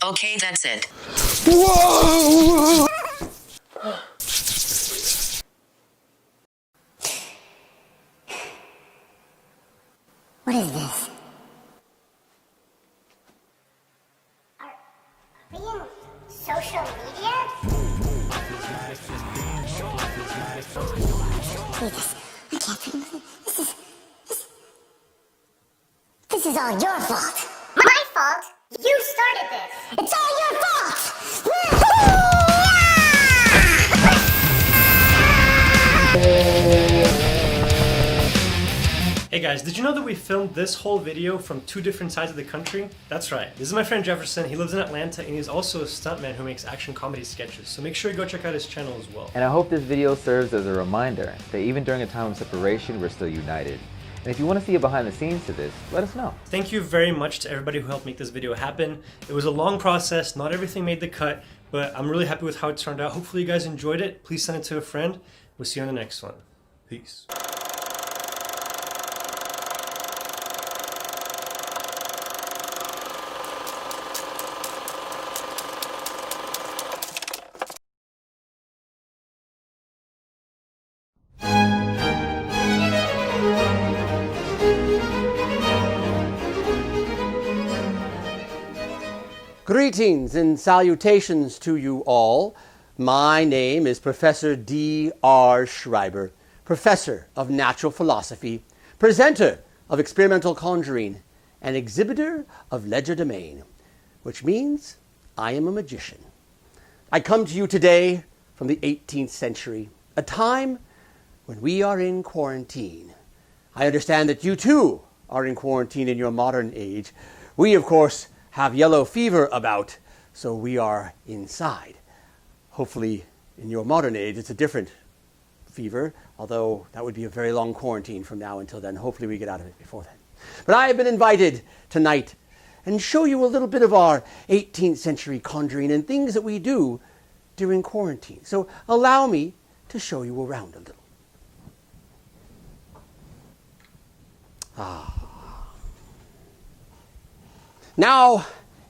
Okay, that's it. Whoa! What is this? Are we in social media? Jesus, I can't think. This is all your fault. My fault? You started this. It's all your fault. Hey guys, did you know that we filmed this whole video from 2 different sides of the country? That's right. This is my friend Jefferson. He lives in Atlanta and he's also a stuntman who makes action comedy sketches. So make sure you go check out his channel as well. And I hope this video serves as a reminder that even during a time of separation, we're still united. And if you want to see a behind the scenes to this, let us know. Thank you very much to everybody who helped make this video happen. It was a long process, not everything made the cut, but I'm really happy with how it turned out. Hopefully you guys enjoyed it. Please send it to a friend. We'll see you on the next one. Peace. Greetings and salutations to you all. My name is Professor D.R. Schreiber, Professor of Natural Philosophy, presenter of Experimental Conjuring, and exhibitor of Legerdemain, which means I am a magician. I come to you today from the 18th century, a time when we are in quarantine. I understand that you too are in quarantine in your modern age. We, of course, have yellow fever about, so we are inside. Hopefully, in your modern age, it's a different fever, although that would be a very long quarantine from now until then. Hopefully we get out of it before then. But I have been invited tonight and show you a little bit of our 18th century conjuring and things that we do during quarantine. So allow me to show you around a little. Now,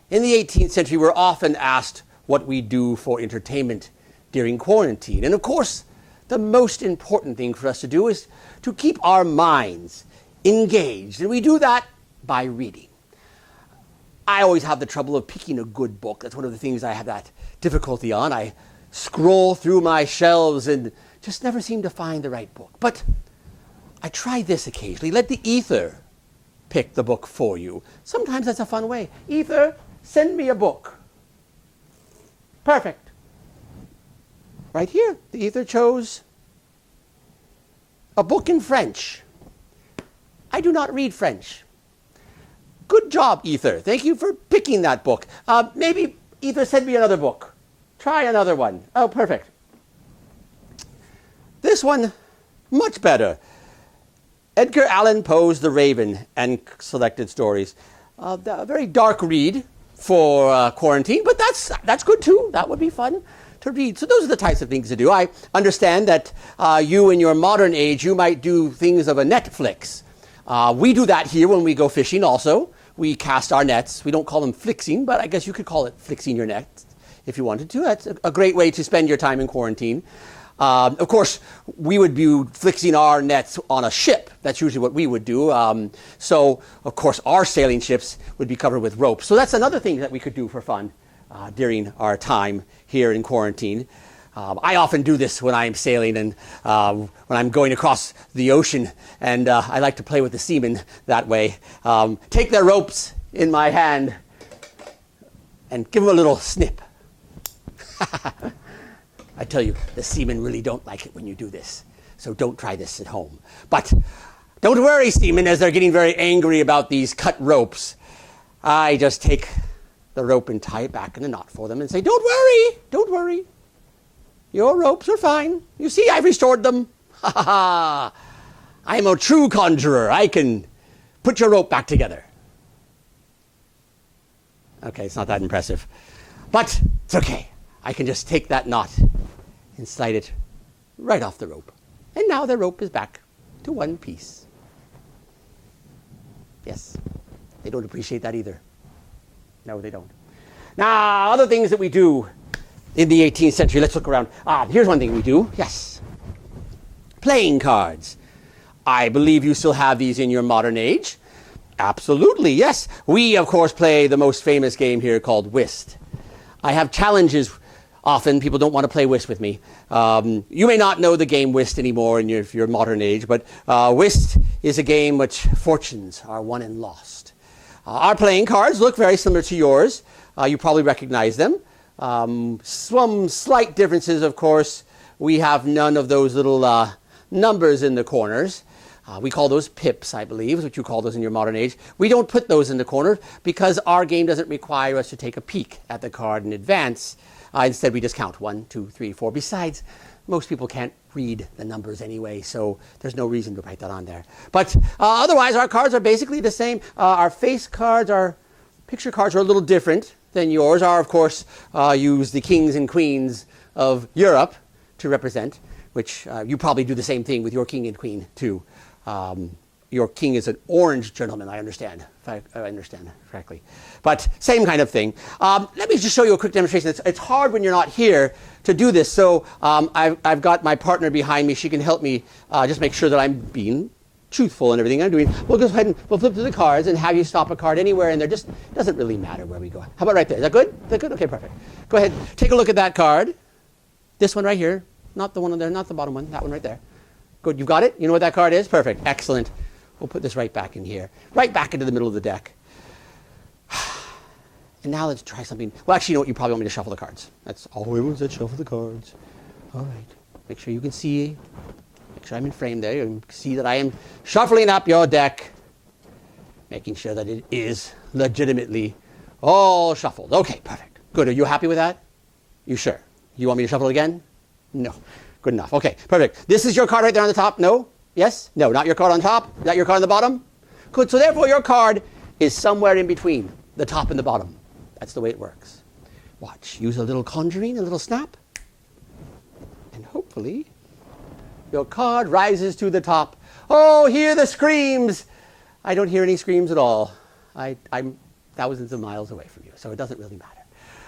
in the 18th century, we're often asked what we do for entertainment during quarantine. And of course, the most important thing for us to do is to keep our minds engaged. And we do that by reading. I always have the trouble of picking a good book. That's one of the things I have that difficulty on. I scroll through my shelves and just never seem to find the right book. But I try this occasionally. Let the ether pick the book for you. Sometimes that's a fun way. Ether, send me a book. Perfect. Right here, the ether chose a book in French. I do not read French. Good job, Ether. Thank you for picking that book. Maybe Ether, send me another book. Try another one. Oh, perfect. This one, much better. Edgar Allan Poe's The Raven and selected stories. A very dark read for quarantine, but that's good too. That would be fun to read. So those are the types of things to do. I understand that you in your modern age, you might do things of a Netflix. We do that here when we go fishing also. We cast our nets. We don't call them flixing, but I guess you could call it flixing your nets if you wanted to. That's a great way to spend your time in quarantine. Of course, we would be flixing our nets on a ship. That's usually what we would do. So, of course, our sailing ships would be covered with ropes. So that's another thing that we could do for fun during our time here in quarantine. I often do this when I'm sailing and when I'm going across the ocean, and I like to play with the seamen that way. Take their ropes in my hand and give them a little snip. I tell you, the seamen really don't like it when you do this, so don't try this at home. But don't worry, seamen, as they're getting very angry about these cut ropes. I just take the rope and tie it back in a knot for them and say, don't worry. Your ropes are fine. You see, I've restored them. Ha ha ha. I'm a true conjurer. I can put your rope back together. Okay, it's not that impressive. But it's okay. I can just take that knot and slide it right off the rope. And now the rope is back to one piece. Yes, they don't appreciate that either. No, they don't. Now, other things that we do in the 18th century. Let's look around. Here's one thing we do. Yes. Playing cards. I believe you still have these in your modern age. Absolutely, yes. We, of course, play the most famous game here called whist. I have challenges. Often people don't want to play whist with me. You may not know the game whist anymore in your modern age, but whist is a game which fortunes are won and lost. Our playing cards look very similar to yours. You probably recognize them. Some slight differences, of course. We have none of those little numbers in the corners. We call those pips, I believe, is what you call those in your modern age. We don't put those in the corner because our game doesn't require us to take a peek at the card in advance. Instead, we just count 1, 2, 3, 4. Besides, most people can't read the numbers anyway, so there's no reason to write that on there. But otherwise, our cards are basically the same. Our face cards, our picture cards are a little different than yours. Our, of course, use the kings and queens of Europe to represent, which you probably do the same thing with your king and queen, too. Your king is an orange gentleman, I understand, if I understand correctly. But same kind of thing. Let me just show you a quick demonstration. It's hard when you're not here to do this. So I've got my partner behind me. She can help me just make sure that I'm being truthful in everything I'm doing. We'll go ahead and we'll flip through the cards and have you stop a card anywhere in there. Just doesn't really matter where we go. How about right there? Is that good? Is that good? Okay, perfect. Go ahead. Take a look at that card. This one right here. Not the one on there, not the bottom one. That one right there. Good. You've got it? You know what that card is? Perfect. Excellent. We'll put this right back in here. Right back into the middle of the deck. And now let's try something. Well, actually, you know what? You probably want me to shuffle the cards. That's all we want, is shuffle the cards. All right. Make sure you can see. Make sure I'm in frame there. You can see that I am shuffling up your deck. Making sure that it is legitimately all shuffled. Okay, perfect. Good. Are you happy with that? You sure? You want me to shuffle it again? No. Good enough. Okay, perfect. This is your card right there on the top? No? Yes? No, not your card on top? Is that your card on the bottom? Good. So therefore your card is somewhere in between the top and the bottom. That's the way it works. Watch. Use a little conjuring, a little snap. And hopefully your card rises to the top. Oh, hear the screams. I don't hear any screams at all. I'm thousands of miles away from you, so it doesn't really matter.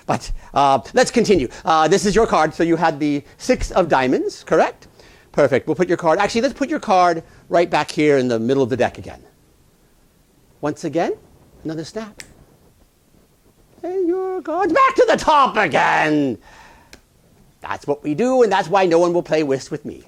But let's continue. This is your card. So you had the 6 of diamonds, correct? Perfect. We'll put your card. Actually, let's put your card right back here in the middle of the deck again. Once again, another snap. And your card's back to the top again. That's what we do, and that's why no one will play whist with me.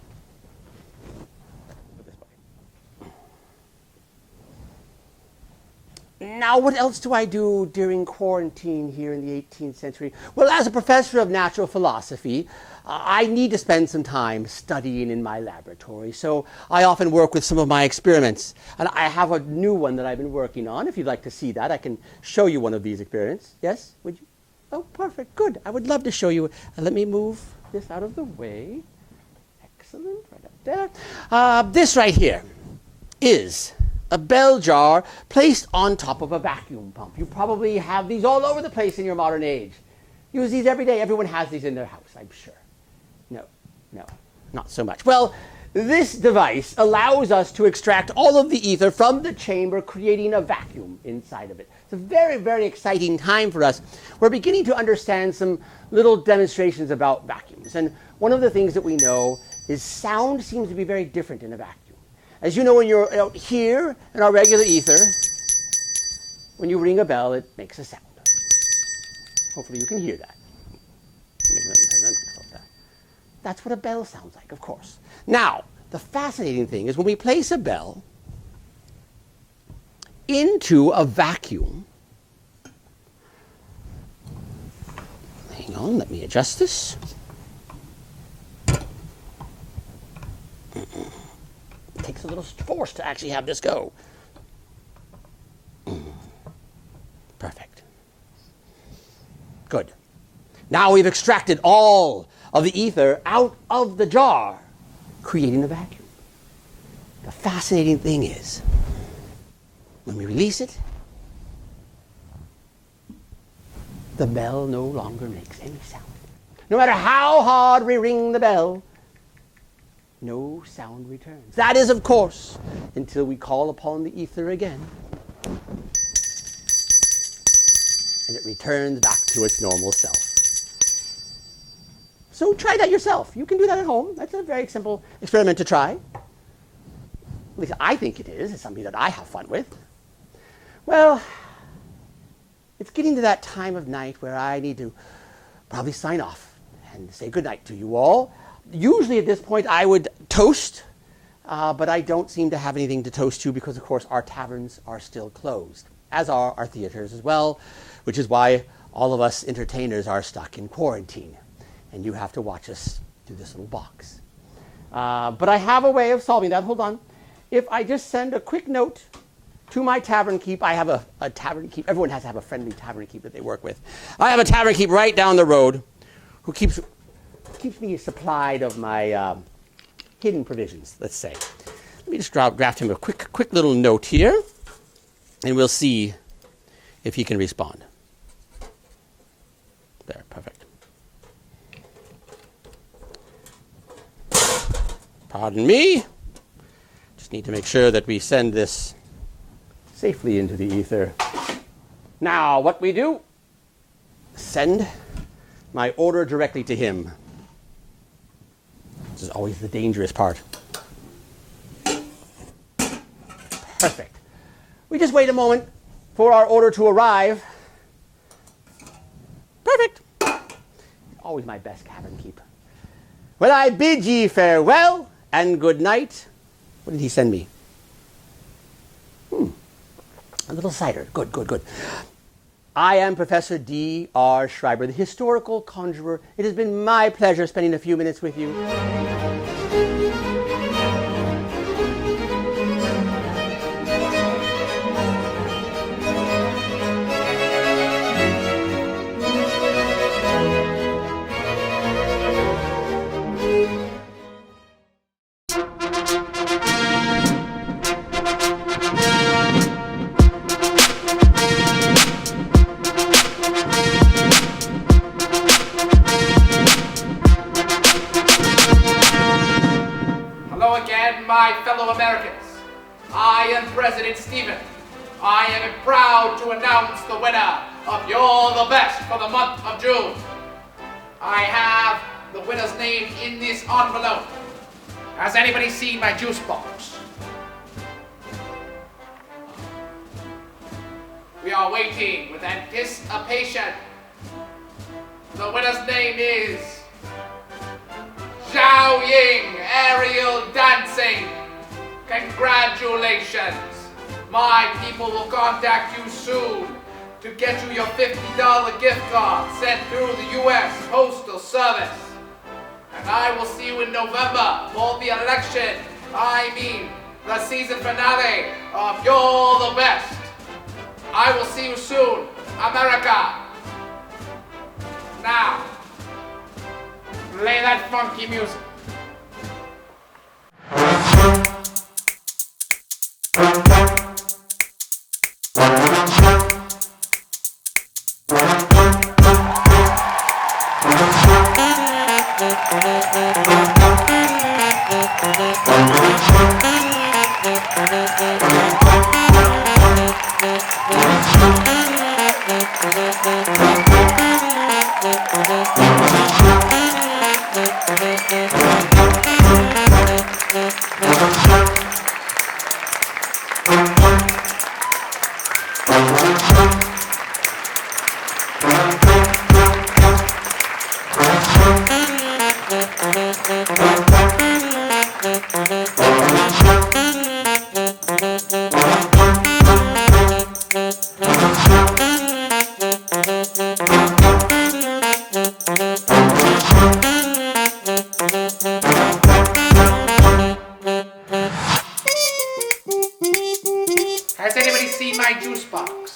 Now, what else do I do during quarantine here in the 18th century? Well, as a professor of natural philosophy, I need to spend some time studying in my laboratory. So I often work with some of my experiments. And I have a new one that I've been working on. If you'd like to see that, I can show you one of these experiments. Yes? Would you? Oh, perfect. Good. I would love to show you. Let me move this out of the way. Excellent. Right up there. This right here. is a bell jar placed on top of a vacuum pump. You probably have these all over the place in your modern age. Use these every day. Everyone has these in their house, I'm sure. No, not so much. Well, this device allows us to extract all of the ether from the chamber, creating a vacuum inside of it. It's a very, very exciting time for us. We're beginning to understand some little demonstrations about vacuums. And one of the things that we know is sound seems to be very different in a vacuum. As you know, when you're out here in our regular ether, when you ring a bell, it makes a sound. Hopefully you can hear that. That's what a bell sounds like, of course. Now, the fascinating thing is when we place a bell into a vacuum, hang on, let me adjust this. It takes a little force to actually have this go. Perfect. Good. Now we've extracted all of the ether out of the jar, creating a vacuum. The fascinating thing is, when we release it, the bell no longer makes any sound. No matter how hard we ring the bell, no sound returns. That is, of course, until we call upon the ether again, and it returns back to its normal self. So try that yourself. You can do that at home. That's a very simple experiment to try. At least I think it is. It's something that I have fun with. Well, it's getting to that time of night where I need to probably sign off and say goodnight to you all. Usually at this point I would toast, but I don't seem to have anything to toast to because, of course, our taverns are still closed, as are our theaters as well, which is why all of us entertainers are stuck in quarantine. And you have to watch us through this little box. But I have a way of solving that. Hold on. If I just send a quick note to my tavern keep, I have a tavern keep. Everyone has to have a friendly tavern keep that they work with. I have a tavern keep right down the road who keeps me supplied of my hidden provisions, let's say. Let me just draft him a quick little note here, and we'll see if he can respond. There, perfect. Pardon me. Just need to make sure that we send this safely into the ether. Now, what we do, send my order directly to him. This is always the dangerous part. Perfect. We just wait a moment for our order to arrive. Perfect. Always my best tavern keep. Well, I bid ye farewell and good night. What did he send me? A little cider. Good. I am Professor D.R. Schreiber, the historical conjurer. It has been my pleasure spending a few minutes with you. My fellow Americans, I am President Stephen. I am proud to announce the winner of You're the Best for the month of June. I have the winner's name in this envelope. Has anybody seen my juice box? We are waiting with anticipation. The winner's name is Zhao Ying, aerial dancing. Congratulations. My people will contact you soon to get you your $50 gift card sent through the U.S. Postal Service. And I will see you in November for the election. I mean, the season finale of You're the Best. I will see you soon, America. Now, play that funky music. Has anybody seen my juice box?